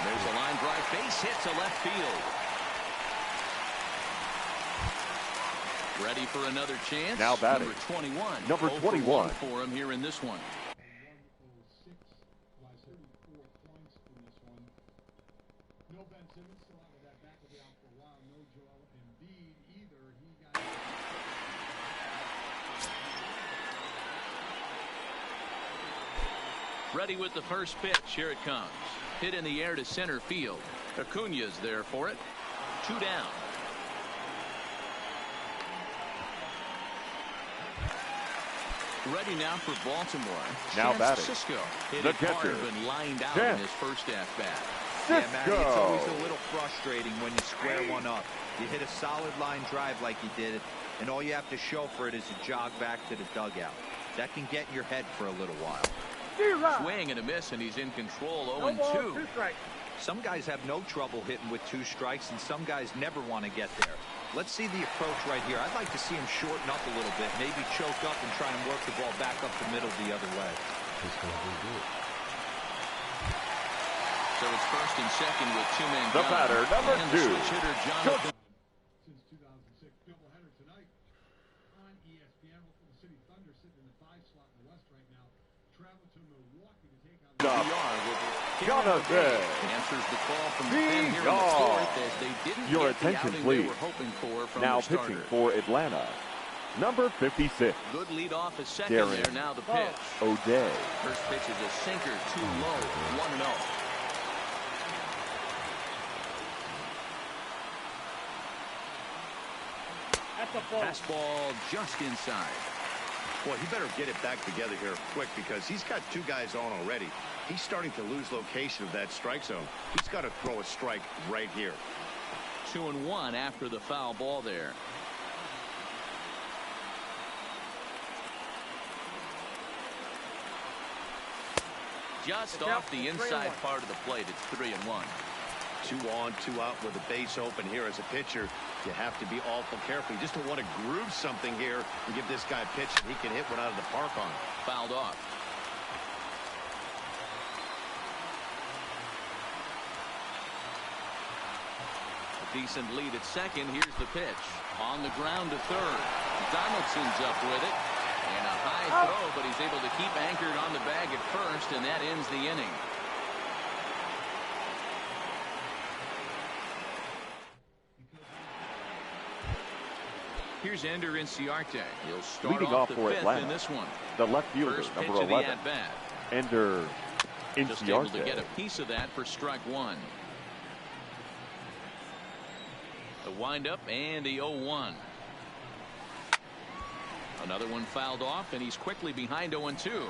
there's a line drive. Base hit to left field. Ready for another chance. Now batting. Number 21. Number 0 for 21. 1 for him here in this one. No Ben Simmons still out with that back will be out for a while. No Joel Embiid either. He got Ready with the first pitch. Here it comes. Hit in the air to center field. Acuna's there for it. 2 down. Ready now for Baltimore. Now batting. Cisco. Hit The it hard catcher. and lined out Chance. in his first at-bat. Yeah, Matty, it's always a little frustrating when you square one up. You hit a solid line drive like he did, and all you have to show for it is a jog back to the dugout. That can get in your head for a little while. Swing and a miss, and he's in control. No ball, 0-2. 2 strikes. Some guys have no trouble hitting with 2 strikes, and some guys never want to get there. Let's see the approach right here. I'd like to see him shorten up a little bit, maybe choke up and try and work the ball back up the middle the other way. So it's first and second with 2 men The gone. batter, number And 2. the switch hitter, Jonathan. since 2006. Doubleheader tonight on ESPN. Look for the City Thunder sitting in the 5 slot in the West right now. Travel to Milwaukee to take on Jonathan. Answers the call from the pen here in the 4th as they didn't Your get the attention, outing please. they were hoping for from Now the starter. pitching for Atlanta, number 56, Good lead off a second Darren there. Now the pitch. O'Day. First pitch is a sinker, too low. 1-0. That's a ball. Fastball just inside. Boy, he better get it back together here quick because he's got 2 guys on already. He's starting to lose location of that strike zone. He's got to throw a strike right here. 2-1 after the foul ball there. Just off the inside part of the plate. It's 3-1. 2 on, 2 out with a base open here as a pitcher. You have to be awful careful. You just don't want to groove something here and give this guy a pitch and he can hit one out of the park on. Fouled off. Decent lead at second. Here's the pitch. On the ground to third. Donaldson's up with it. And a high throw, but he's able to keep anchored on the bag at first, and that ends the inning. Here's Ender Inciarte. He'll start Leading off off the for fifth Atlanta, in this one. the left fielder, First pitch number of the 11, at-bat. Ender Just able to Inciarte. get a piece of that for strike one. The windup and the 0-1. Another one fouled off, and he's quickly behind 0-2.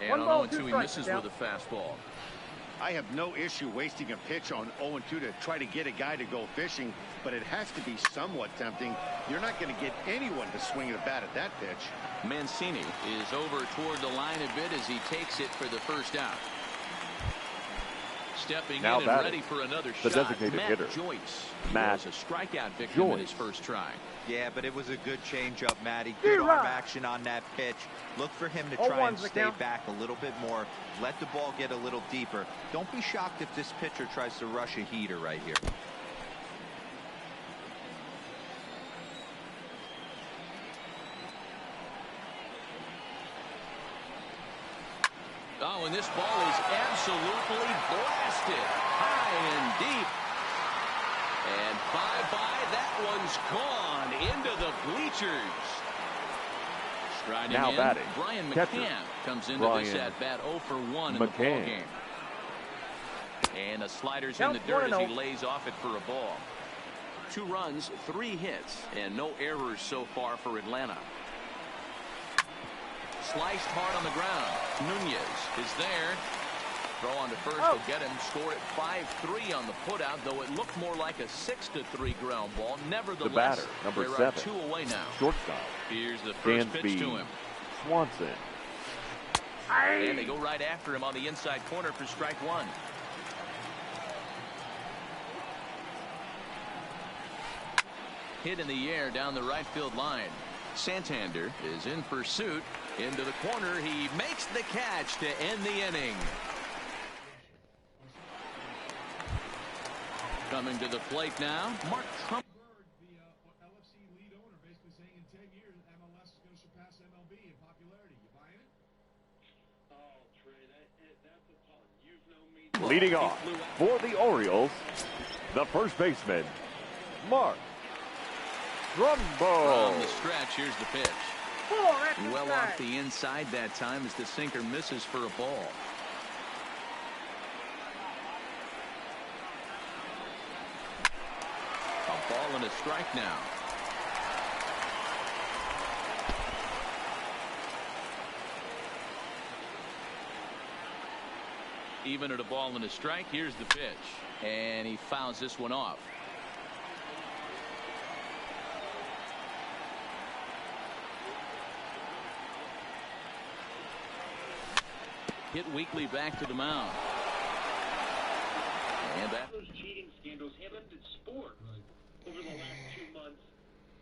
And on 0-2, he misses with a fastball. I have no issue wasting a pitch on 0-2 to try to get a guy to go fishing, but it has to be somewhat tempting. You're not going to get anyone to swing the bat at that pitch. Mancini is over toward the line a bit as he takes it for the first out. Stepping Now in and ready for another the shot, designated Matt hitter, Joyce. Matt He was a strikeout victim in his first try. Yeah, but it was a good changeup, Matty. Good arm action on that pitch. Look for him to try and stay back a little bit more. Let the ball get a little deeper. Don't be shocked if this pitcher tries to rush a heater right here. Oh, and this ball is absolutely blasted high and deep. And bye-bye, that one's gone into the bleachers. Striding Now in, batting, Brian catcher, McCann comes into Brian this at-bat 0 for 1 in the McCann. ballgame. And the slider's in the dirt as he lays off it for a ball. 2 runs, 3 hits, and no errors so far for Atlanta. Sliced hard on the ground. Nunez is there. Throw on to first will get him. Score at 5-3 on the putout, though it looked more like a 6-3 ground ball. Nevertheless, The batter, number there 7, are 2 away now. shortstop, Here's the first pitch Dansby to him. Swanson. And they go right after him on the inside corner for strike one. Hit in the air down the right field line. Santander is in pursuit. Into the corner. He makes the catch to end the inning. Coming to the plate now, Mark Trump. The LFC lead owner basically saying in 10 years MLS is going to surpass MLB in popularity. You buying it? Oh, Trey, that's a pun. You've known me. Leading off for the Orioles, the first baseman, Mark Trumbo. From the stretch, here's the pitch. Well off the inside that time as the sinker misses for a ball. A ball and a strike now. Even at a ball and a strike, here's the pitch. And he fouls this one off. Hit weekly back to the mound. And that. Those cheating scandals happened in sport over the last 2 months.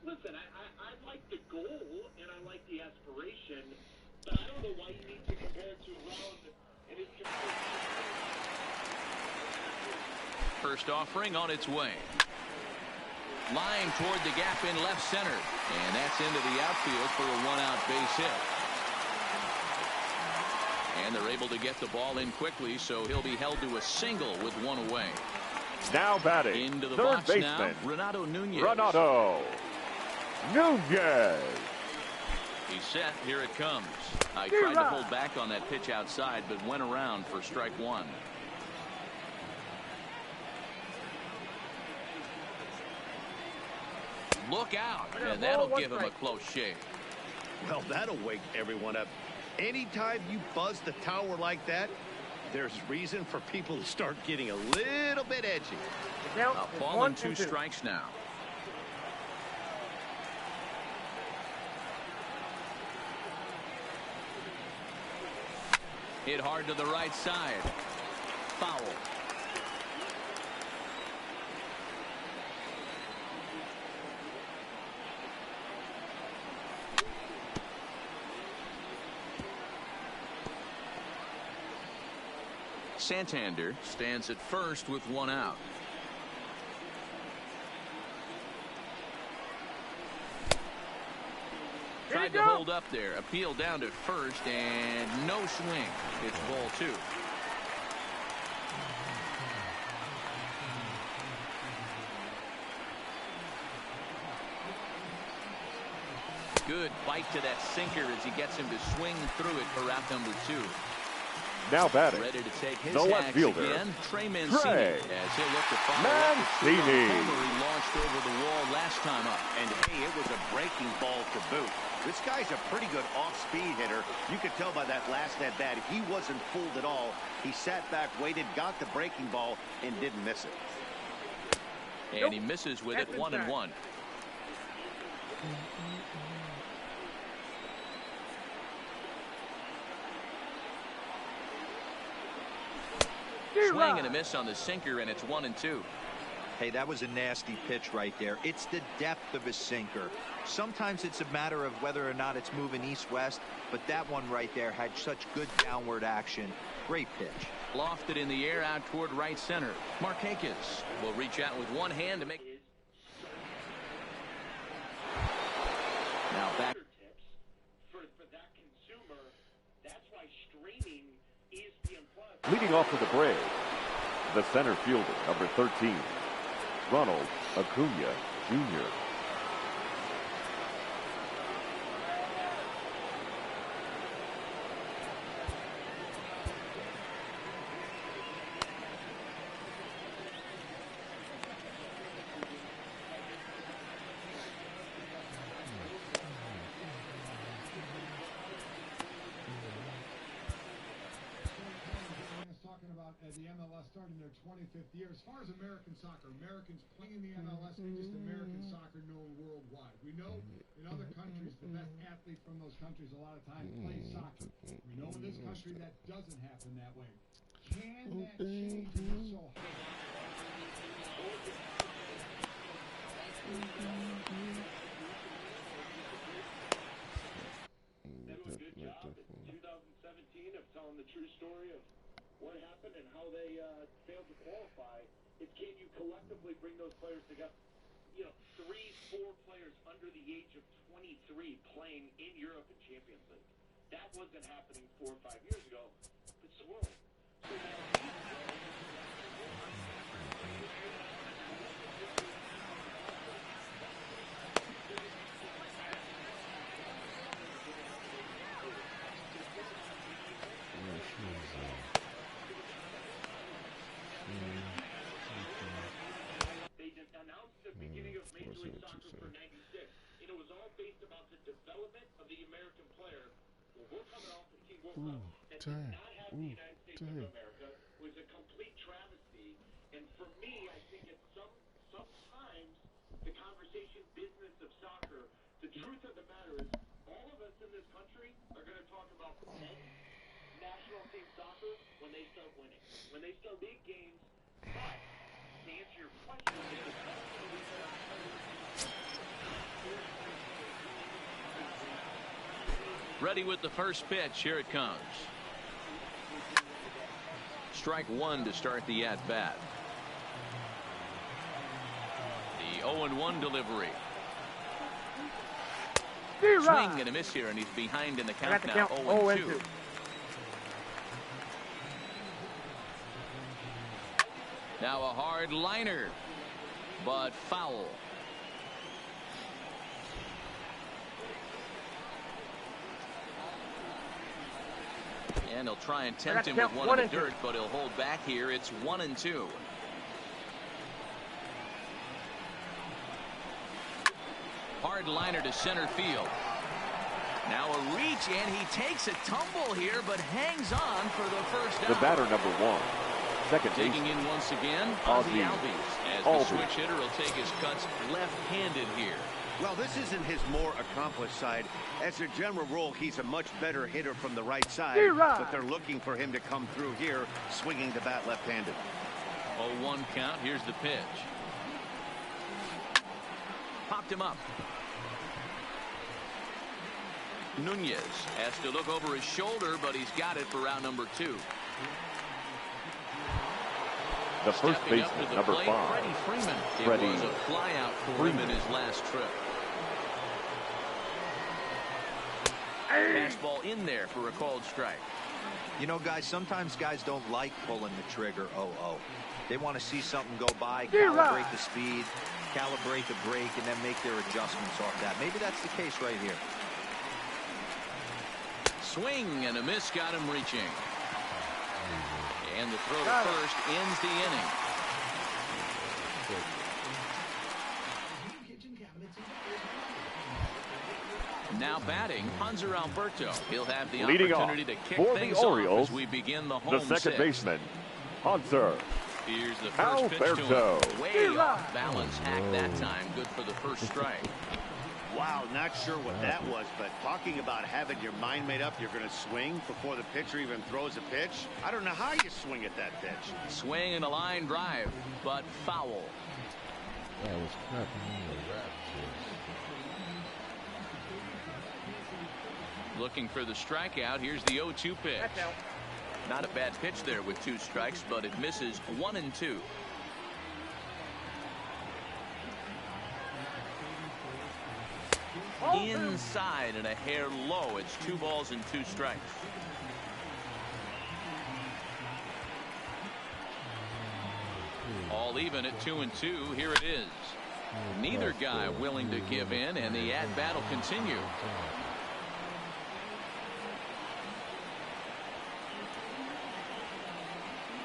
Listen, I like the goal and I like the aspiration, but I don't know why you need to compare it to Rollins and his First offering on its way. Line toward the gap in left center. And that's into the outfield for a 1-out base hit. And they're able to get the ball in quickly, so he'll be held to a single with 1 away. Now batting, Into the third box baseman, now, Renato Nunez. Renato Nunez. He's set. Here it comes. I tried to hold back on that pitch outside, but went around for strike one. Look out, and that'll give him a close shave. Well, that'll wake everyone up. Anytime you buzz the tower like that, there's reason for people to start getting a little bit edgy. A ball and 2 strikes now. Hit hard to the right side. Foul. Santander stands at first with one out. Tried to hold up there. Appeal down to first and no swing. It's ball 2. Good bite to that sinker as he gets him to swing through it for out number 2. Now batting, ready to take his the left fielder, again, Trey Mancini, as he'll look to follow Mancini. Up the he launched over the wall last time up. And hey, it was a breaking ball to boot. This guy's a pretty good off-speed hitter. You could tell by that last at-bat, he wasn't fooled at all. He sat back, waited, got the breaking ball, and didn't miss it. And he misses with it, 1-1. Swing and a miss on the sinker, and it's 1-2. Hey, that was a nasty pitch right there. It's the depth of his sinker. Sometimes it's a matter of whether or not it's moving east-west, but that one right there had such good downward action. Great pitch. Lofted in the air out toward right center. Markakis will reach out with one hand to make. Now back. For that consumer, that's why streaming ESPN Plus. Leading off for the Braves, the center fielder, number 13, Ronald Acuna Jr. The MLS starting their 25th year. As far as American soccer, Americans playing in the MLS and just American soccer known worldwide. We know in other countries the best athlete from those countries a lot of times plays soccer. We know in this country that doesn't happen that way. Can that change? So They do a good job in 2017 of telling the true story of what happened and how they failed to qualify. It's can you collectively bring those players together? You know, 3-4 players under the age of 23 playing in Europe and Champions League. That wasn't happening 4 or 5 years ago. It's the world. So announced the beginning of Major League Soccer for '96, and it was all based about the development of the American player. Well, we're coming off the Team World Cup that did not have the United States of America. It was a complete travesty, and for me, I think it's sometimes the conversation business of soccer. The truth of the matter is, all of us in this country are going to talk about national team soccer when they start winning, when they start big games, but to answer your question, ready with the first pitch. Here it comes. Strike 1 to start the at-bat. The 0-1 delivery. Swing and a miss here, and he's behind in the count now. 0-2. Now a hard liner, but foul. And he'll try and tempt him with one in the dirt, but he'll hold back here. It's 1-2. Hard liner to center field. Now a reach, and he takes a tumble here, but hangs on for the first out. The batter, number 1. Second taking in once again, Ozzie Albies, as the switch hitter will take his cuts left-handed here. Well, this isn't his more accomplished side. As a general rule, he's a much better hitter from the right side, but they're looking for him to come through here, swinging the bat left-handed. 0-1 count. Here's the pitch. Popped him up. Nunez has to look over his shoulder, but he's got it for round number 2. The first Stepping up baseman, to the number plate, 5. Freddie Freeman. Freddie It was a flyout for him in his last trip. Fastball in there for a called strike. You know, guys, sometimes guys don't like pulling the trigger 0-0. They want to see something go by, calibrate the speed, calibrate the break, and then make their adjustments off that. Maybe that's the case right here. Swing and a miss got him reaching. And the throw to first ends the inning. Now batting, Hanser Alberto. He'll have the Leading opportunity off to kick for things the off Orioles, as we begin the home the second sixth. baseman, Hanser Here's the first pitch to Alberto. him. Way off balance hack that time. Good for the first strike. Wow, not sure what that was, but talking about having your mind made up, you're going to swing before the pitcher even throws a pitch. I don't know how you swing at that pitch. Swing and a line drive, but foul. That was cracking on the rap. Looking for the strikeout. Here's the 0-2 pitch. Not a bad pitch there with 2 strikes, but it misses 1 and 2. Inside and a hair low. It's 2 balls and 2 strikes. All even at 2 and 2. Here it is. Neither guy willing to give in, and the at-bat will continue.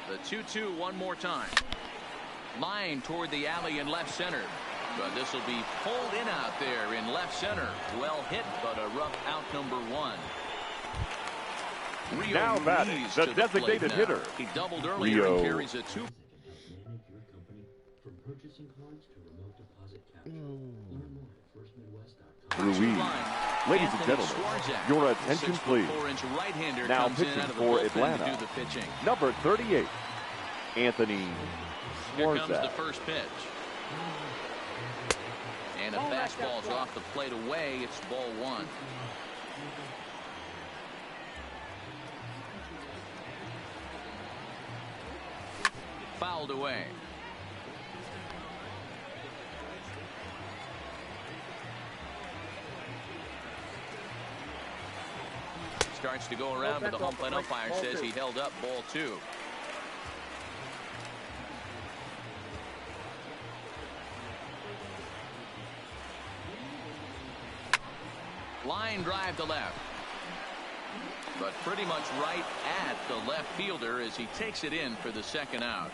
The 2-2 one more time. Line toward the alley in left center. But this will be pulled in out there in left center. Well hit, but a rough out number 1. Rio Now batting, Ruiz the to designated plate now. hitter. He doubled earlier and carries a 2. From purchasing cards to remote deposit capture. Learn more at firstmidwest.com. Ruiz. Ladies and gentlemen, your attention please. 6'4" right-hander Now comes in pitching out of the for bullpen Atlanta, to do the pitching. number 38, Anthony Here comes the Swarzak. first pitch. And a fastball's off the plate away. It's ball 1. Fouled away. Starts to go around, but the home plate umpire says he held up ball 2. Line drive to left. But pretty much right at the left fielder as he takes it in for the second out.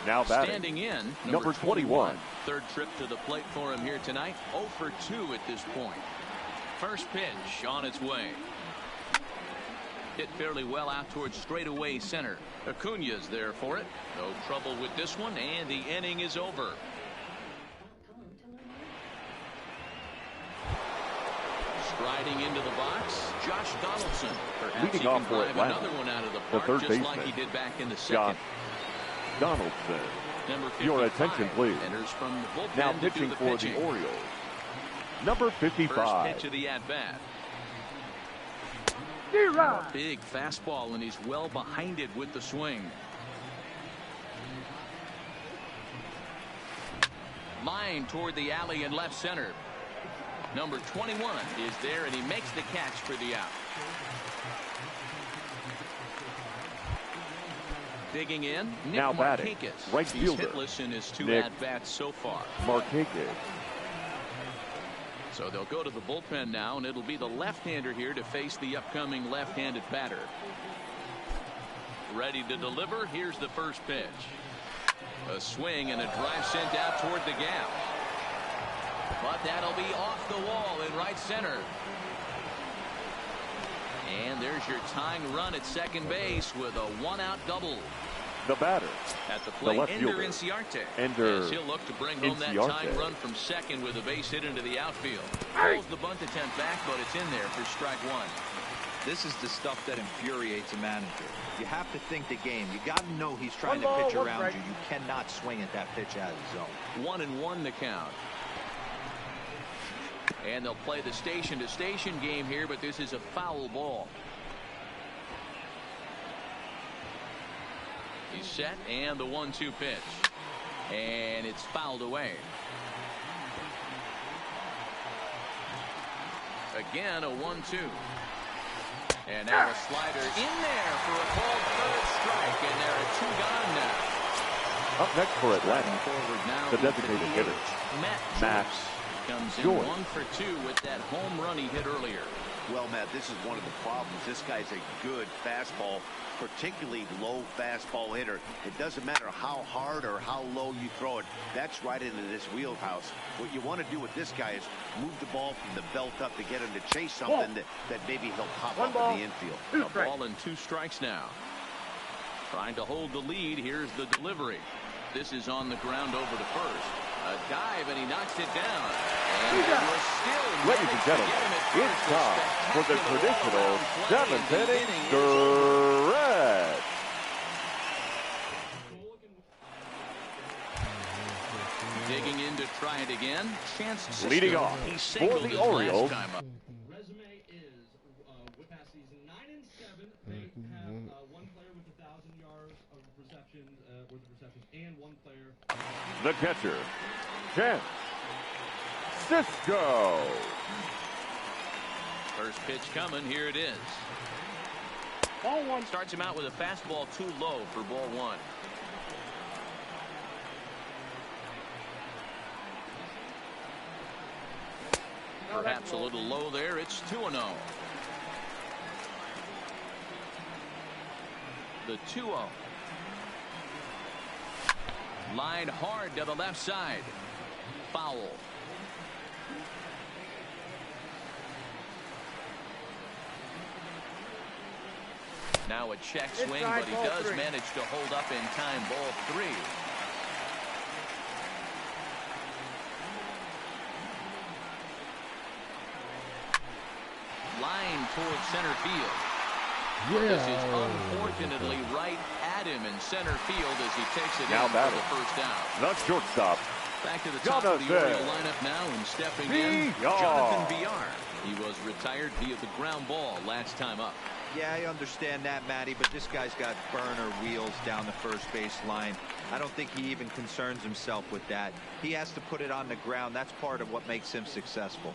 Now batting, Standing in, number 21. Third trip to the plate for him here tonight. 0 for 2 at this point. First pitch on its way. Hit fairly well out towards straightaway center. Acuña's there for it. No trouble with this one, and the inning is over. Striding into the box, Josh Donaldson. Perhaps Leading he off can for drive Atlanta, another one out of the the park, third just baseman, like he did back in the Josh second. Donaldson. Number Your 55 attention please. enters from the bullpen Now to do pitching the for pitching. the Orioles, number 55. First pitch of the at-bat. Big fastball, and he's well behind it with the swing. Line toward the alley in left center. Number 21 is there, and he makes the catch for the out. Digging in, Nick Now batting, Markakis. right He's fielder, hitless in his 2 Nick at-bats so far. Markakis. So they'll go to the bullpen now, and it'll be the left-hander here to face the upcoming left-handed batter. Ready to deliver. Here's the first pitch. A swing and a drive sent out toward the gap. But that'll be off the wall in right center. And there's your tying run at second base with a 1-out double. The batter, At the the plate, left Ender fielder, Inciarte. Ender As he'll look to bring home that Inciarte. tying run from second with a base hit into the outfield. Pulls the bunt attempt back, but it's in there for strike 1. This is the stuff that infuriates a manager. You have to think the game. You got to know he's trying One to ball, pitch one around strike. you. You cannot swing at that pitch out of the zone. 1-1 the count. And they'll play the station-to-station game here, but this is a foul ball. He's set, and the 1-2 pitch. And it's fouled away. Again, a 1-2. And now a slider in there for a called third strike, and there are 2 gone now. Up next for Atlanta, the designated hitter, Matt comes in Joyce. 1 for 2 with that home run he hit earlier. Well, Matt, this is one of the problems. This guy's a good fastball, particularly low fastball hitter. It doesn't matter how hard or how low you throw it. That's right into this wheelhouse. What you want to do with this guy is move the ball from the belt up to get him to chase something that maybe he'll pop up in the infield. A ball and 2 strikes now. Trying to hold the lead. Here's the delivery. This is on the ground over to first. A dive, and he knocks it down. And it was still Ladies and gentlemen, it's time for the traditional 7th inning stretch. Digging in to try it again. Chance Cisco. Leading off for the Orioles. Resume is with past season 9-7. They have 1 player with 1,000 yards of reception, worth of receptions, and 1 player. The catcher, Chance Cisco. First pitch coming. Here it is. Ball 1. Starts him out with a fastball too low for ball 1. Perhaps a little low there. It's 2-0. The 2-0. Line hard to the left side. Foul. Now a check swing, but he does manage to hold up in time. Ball 3. Line towards center field. This is unfortunately right at him in center field as he takes it Now in batting. for the first down. The shortstop, Back to the top of the Oriole lineup now, and stepping in, Jonathan Villar. He was retired via the ground ball last time up. Yeah, I understand that, Matty, but this guy's got burner wheels down the first base line. I don't think he even concerns himself with that. He has to put it on the ground. That's part of what makes him successful.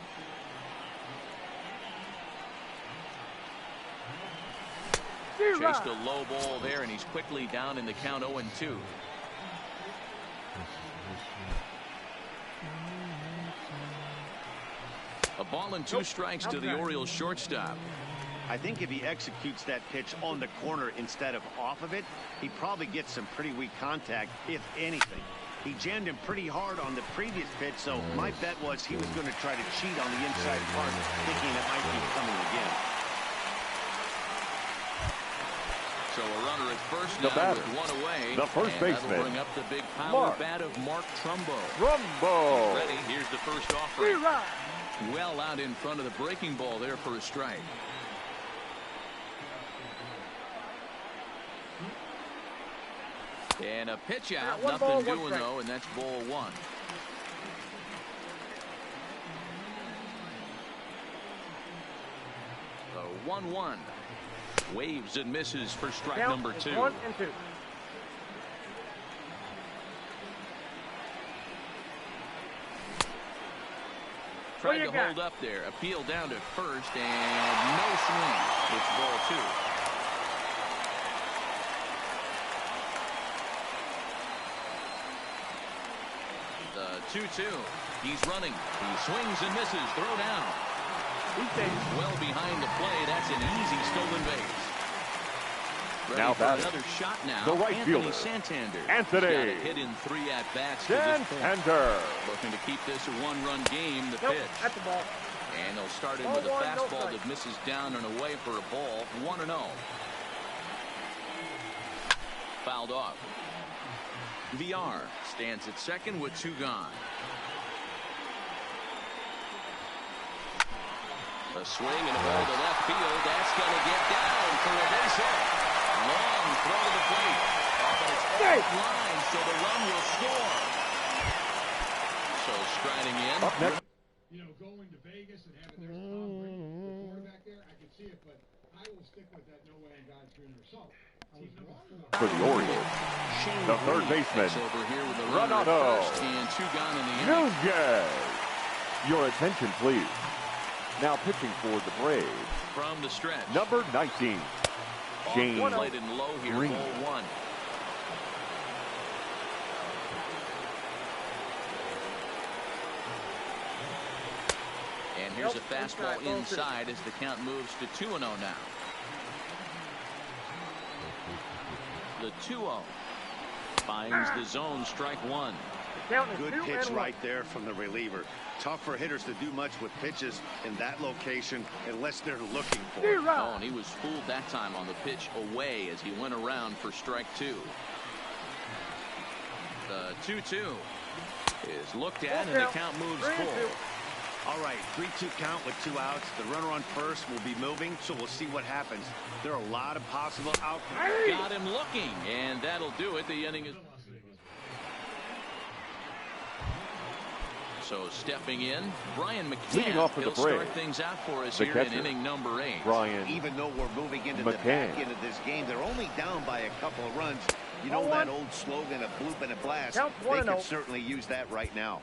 Chased a low ball there, and he's quickly down in the count 0-2. A ball and 2 strikes to the Orioles shortstop. I think if he executes that pitch on the corner instead of off of it, he probably gets some pretty weak contact, if anything. He jammed him pretty hard on the previous pitch, so my bet was he was going to try to cheat on the inside part, thinking it might be coming again. So a runner at first The now batter, with 1 away. the first and baseman, that'll bring up the big power Mark bat of Mark Trumbo. Trumbo. Ready, here's the first offering. Well out in front of the breaking ball there for a strike. And a pitch out, nothing doing though, and that's ball 1. The 1-1. Waves and misses for strike number 2. 1 and 2. Tried to hold up there. Appeal down to first, and no swing. It's ball 2. The 2-2. He's running. He swings and misses. Throw down. Well behind the play. That's an easy stolen base. Ready Now for batting. another shot now. The right Anthony fielder, Santander. Anthony He's got a hit in 3 at-bats to this point. Santander. Looking to keep this a 1-run game. The Nope, pitch. that's the ball. And they'll start in Ball with a 1, no fastball strike. that misses down and away for a ball. 1-0. Fouled off. VR stands at second with 2 gone. A swing and a ball to left field. That's going to get down for a base hit. Long throw to the plate. But it's offline, so the run will score. So striding in. Up next. You know, going to Vegas and having there's Tom Brady, the quarterback there, I could see it, but I will stick with that no way in God's green earth. So, For the Orioles, the third baseman, over here with the runner at Renato first and 2 gone in the inning. Nunez. Your attention, please. Now pitching for the Braves, From the stretch, number 19, James played in low here, Green. ball 1. And here's a fastball inside as the count moves to 2-0 now. The 2-0 finds the zone, strike 1. Good pitch right there from the reliever. Tough for hitters to do much with pitches in that location unless they're looking for it. Oh, and he was fooled that time on the pitch away as he went around for strike 2. The 2-2 is looked at, and the count moves full. All right, 3-2 count with 2 outs. The runner on first will be moving, so we'll see what happens. There are a lot of possible outcomes. Got him looking, and that'll do it. The inning is... So stepping in, Brian McCann. Leading off for the He'll Braves, start things out for us the here catcher, in inning number 8. Brian Even though we're moving into the McCann. back end of this game, they're only down by a couple of runs. You know that old slogan, a bloop and a blast? They could certainly use that right now.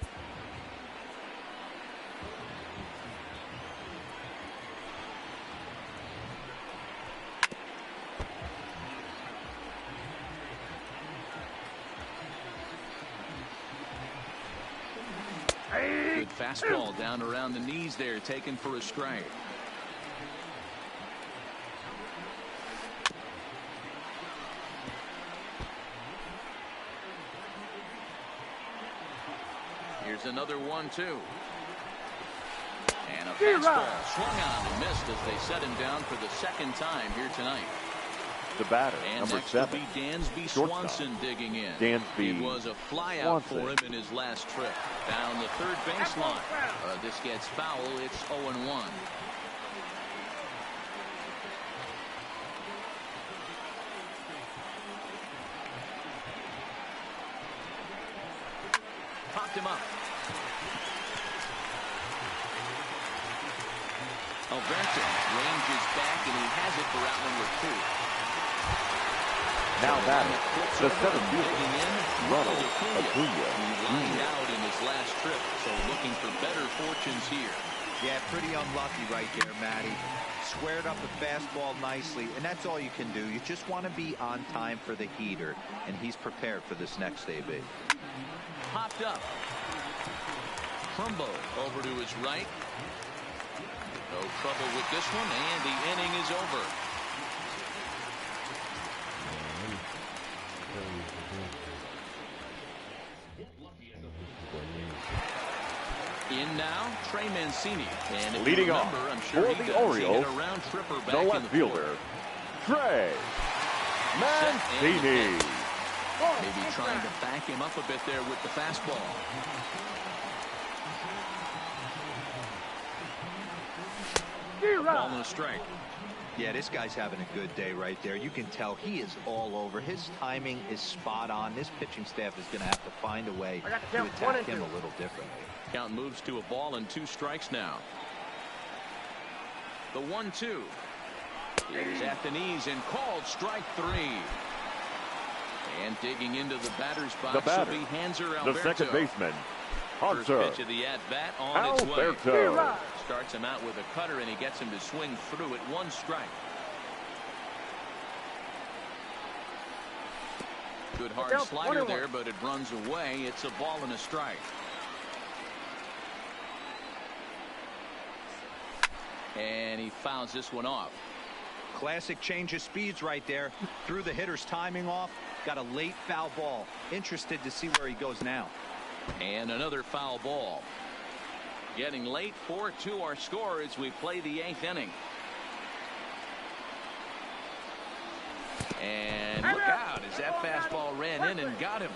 Good fastball down around the knees there, taken for a strike. Here's another 1-2. And a fastball swung on and missed as they set him down for the second time here tonight. The batter, And number next 7, will be Dansby shortstop. Swanson digging in. Dansby It was a flyout for Swanson. him in his last trip. Down the third baseline. This gets foul. It's 0-1. Popped him up. Alberto ranges back, and he has it for out number 2. Now batting, the 7th fielder, Ronald Acuna. He lined out in his last trip, so looking for better fortunes here. Yeah, pretty unlucky right there, Matty. Squared up the fastball nicely, and that's all you can do. You just want to be on time for the heater, and he's prepared for this next AB. Popped up. Crumbo over to his right. No trouble with this one, and the inning is over. In now, Trey Mancini. And if Leading you off remember, I'm sure for he the does. He hit Orioles, a round tripper back the in left the fielder, Trey Mancini. Maybe trying to back him up a bit there with the fastball. Ball and a strike. Yeah, this guy's having a good day right there. You can tell he is all over. His timing is spot on. This pitching staff is going to have to find a way to attack him a little differently. Count moves to a ball and 2 strikes now. The 1-2 is at the knees and called strike 3. And digging into the batter's box The batter, will be Hanser the Alberto. second baseman, First Hanser pitch of the at-bat on its way. Alberto. Starts him out with a cutter, and he gets him to swing through it. 1 strike. Good hard slider there, but it runs away. It's a ball and a strike. And he fouls this one off. Classic change of speeds right there. Threw the hitter's timing off. Got a late foul ball. Interested to see where he goes now. And another foul ball. Getting late, 4-2 our score as we play the 8th inning. And look out as that fastball ran in and got him.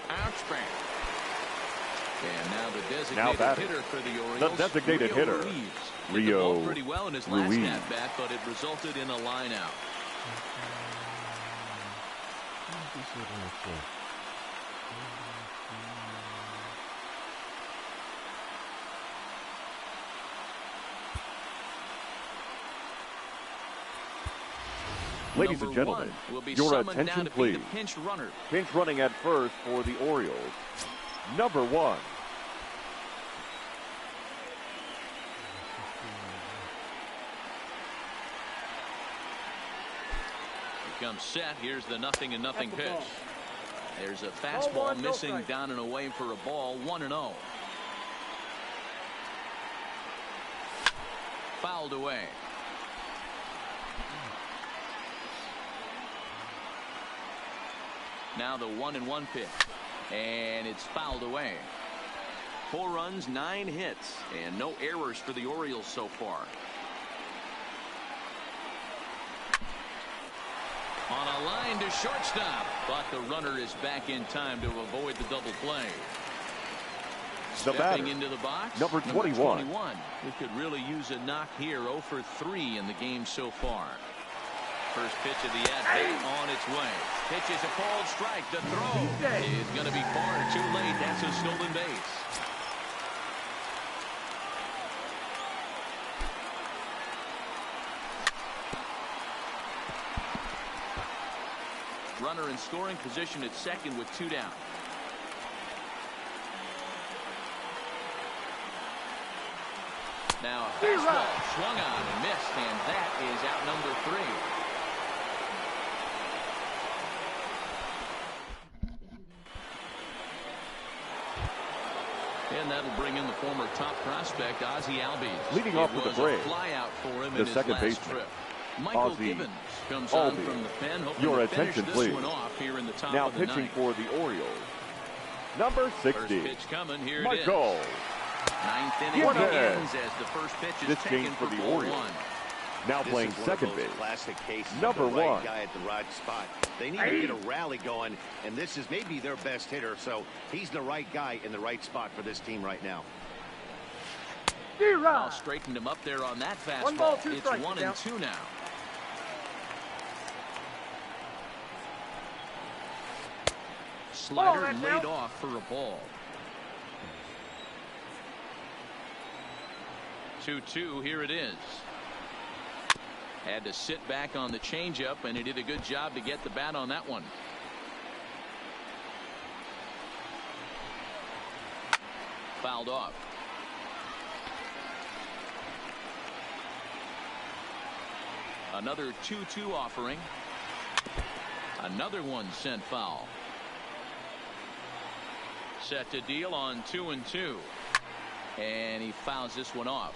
Outspan. And now the designated hitter for the Orioles. The designated hitter, Rio Ruiz. Pretty well in his last Ruiz. at-bat, but it resulted in a line out. Ladies and gentlemen, your attention please. Pinch runner. Pinch running at first for the Orioles. Number 1. He comes set. Here's the 0-0 pitch. There's a fastball missing down and away for a ball. 1-0. Fouled away. Now the 1-1 pitch, and it's fouled away. 4 runs, 9 hits, and no errors for the Orioles so far. On a line to shortstop, but the runner is back in time to avoid the double play. Stepping into the box, number 21. He could really use a knock here. 0 for 3 in the game so far. First pitch of the at-bat on its way. Pitch is a called strike. The throw is going to be far too late. That's a stolen base. Runner in scoring position at second with 2 down. Now a fastball swung on and missed, and that is out number 3. And that'll bring in the former top prospect, Ozzie Albies. Leading off with the Braves, flyout for him the in his second last baseman, trip. Michael Ozzie Gibbons comes on from the pen, hoping your to attention, finish please. this one off here in the top Now of the pitching 9th. for the Orioles, number 60. First pitch coming. Here Michael. it is. 9th inning begins as the first pitch is this taken game for the ball Orioles. 1. Now This playing is one second of those base, classic cases number of the right 1. guy at the right spot. They need to get a rally going, and this is maybe their best hitter, so he's the right guy in the right spot for this team right now. Well, straightened him up there on that fastball. 1 ball, 2 it's strikes, 1-2 now. Slider laid off for a ball. 2-2. Here it is. Had to sit back on the changeup, and he did a good job to get the bat on that one. Fouled off. Another 2-2 offering. Another one sent foul. Set to deal on 2-2. And he fouls this one off.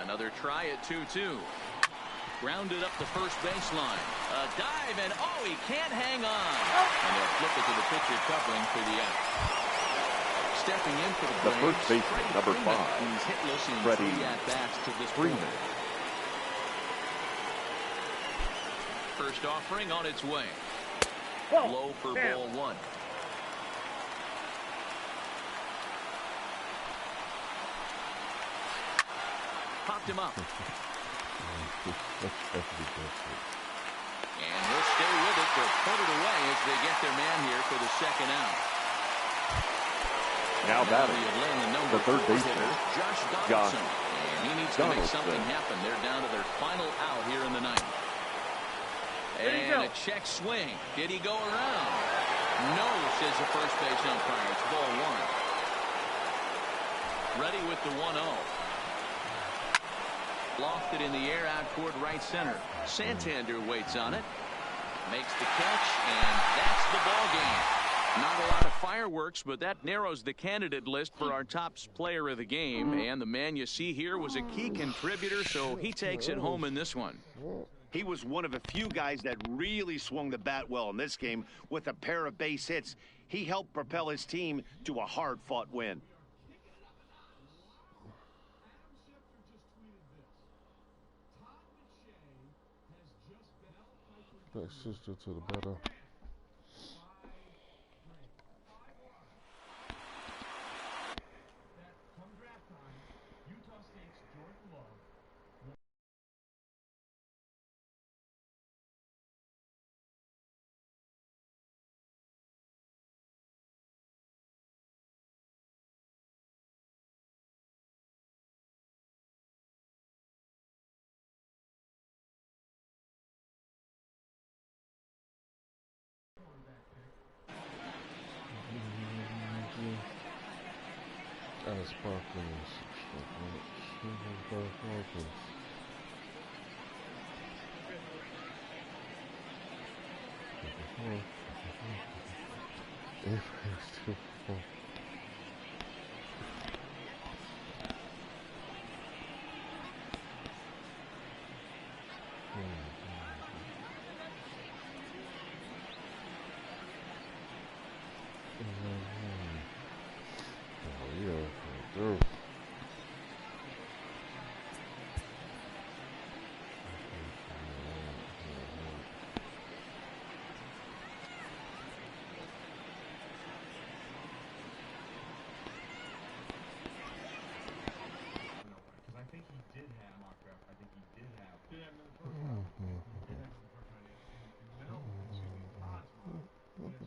Another try at 2-2. Grounded up the first baseline. A dive, and oh, he can't hang on. And they'll flip it to the pitcher covering for the out. Stepping in for the Braves, first baseman, number 5. He's hitless in Freddie 3 at-bats to this Freeman. point. First offering on its way. Low for ball 1. Popped him up. And he'll stay with it. They'll put it away as they get their man here for the second out. Now batting, the third baseman, Josh Josh Donaldson. And he needs to make something happen. They're down to their final out here in the 9th. And a check swing. Did he go around? No, says the first base umpire. It's ball 1. Ready with the 1-0. Lofted in the air out toward right center. Santander waits on it. Makes the catch, and that's the ball game. Not a lot of fireworks, but that narrows the candidate list for our top player of the game. And the man you see here was a key contributor, so he takes it home in this one. He was one of a few guys that really swung the bat well in this game with a pair of base hits. He helped propel his team to a hard-fought win. Back sister to the better. Sparkles.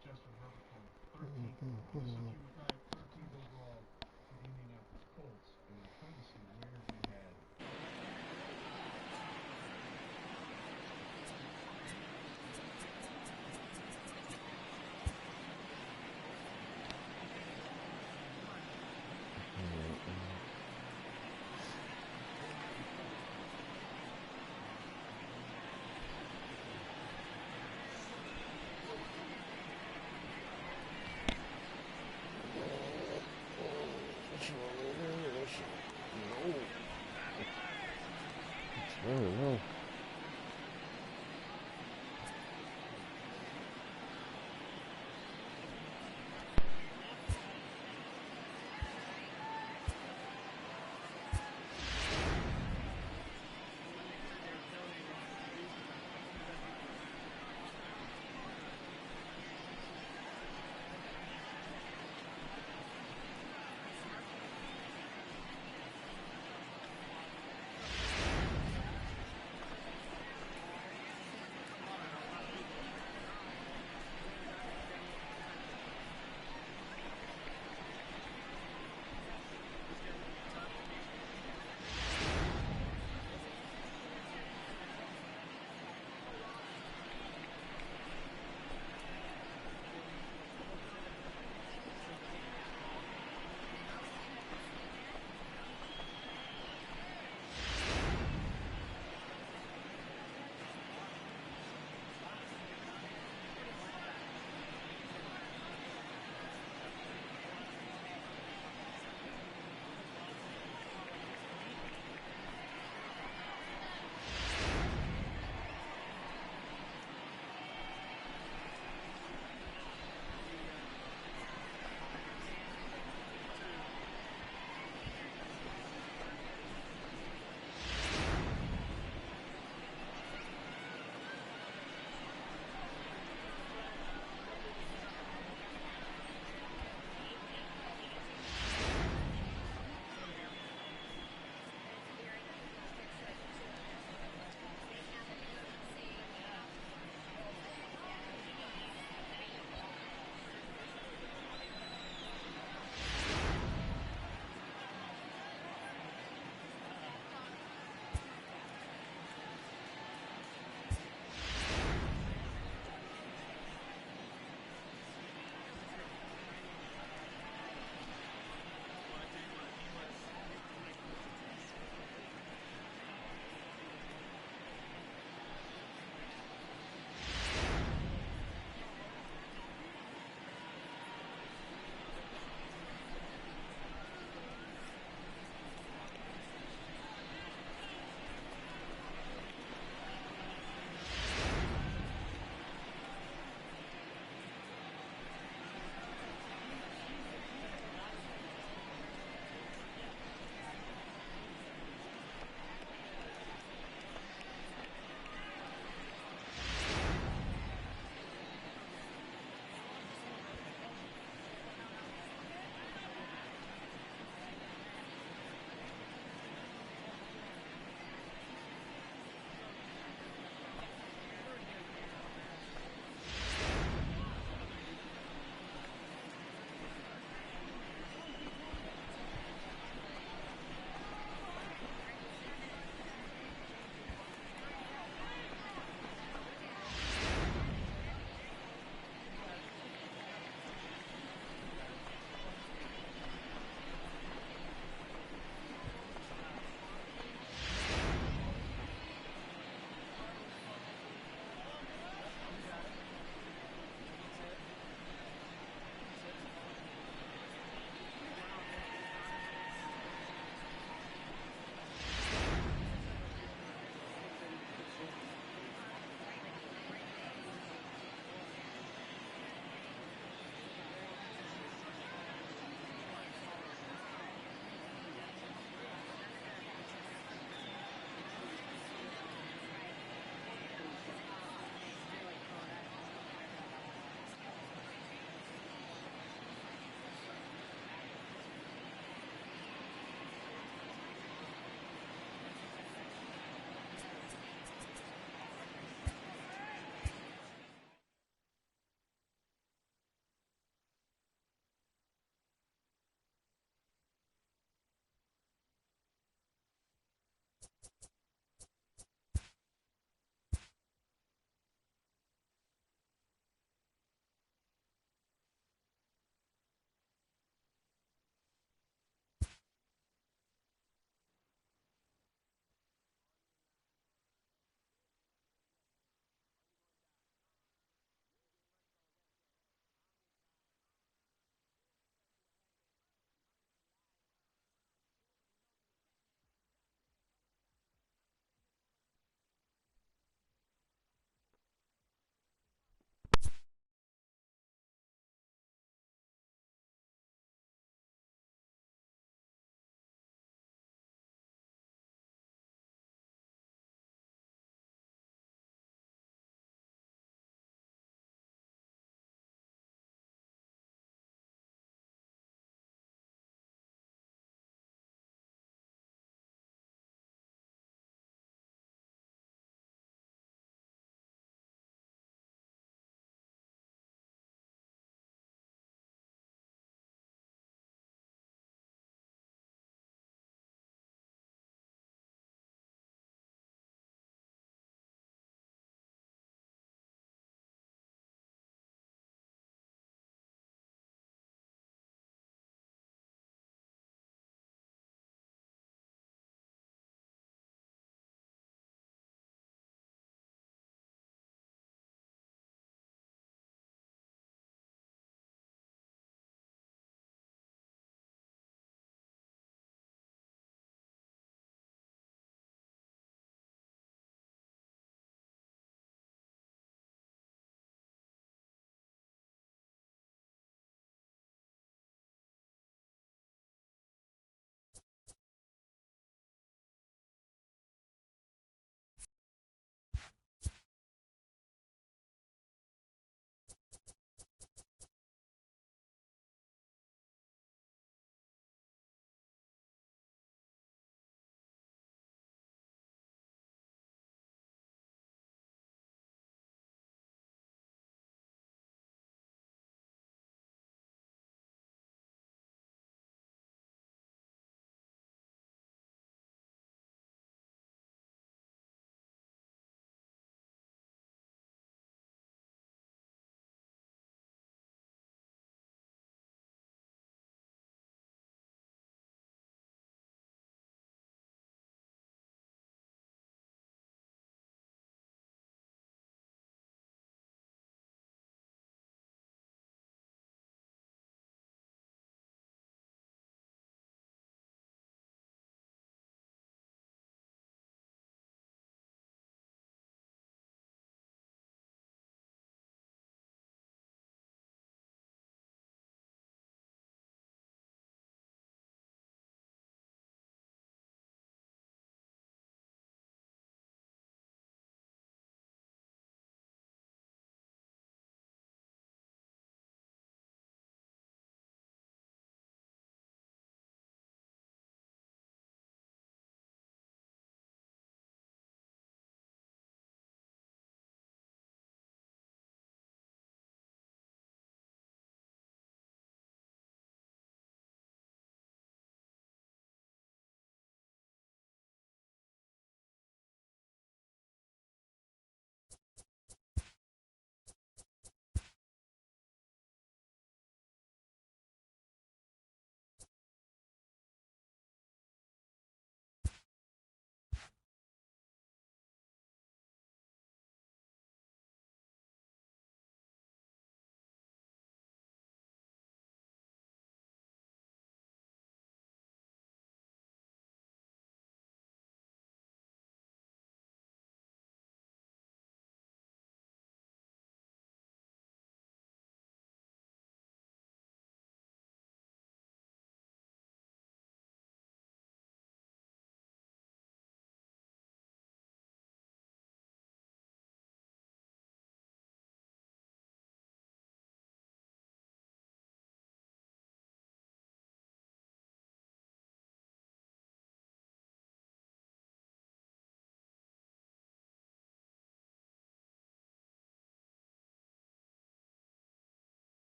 Just for Herbert going 13th.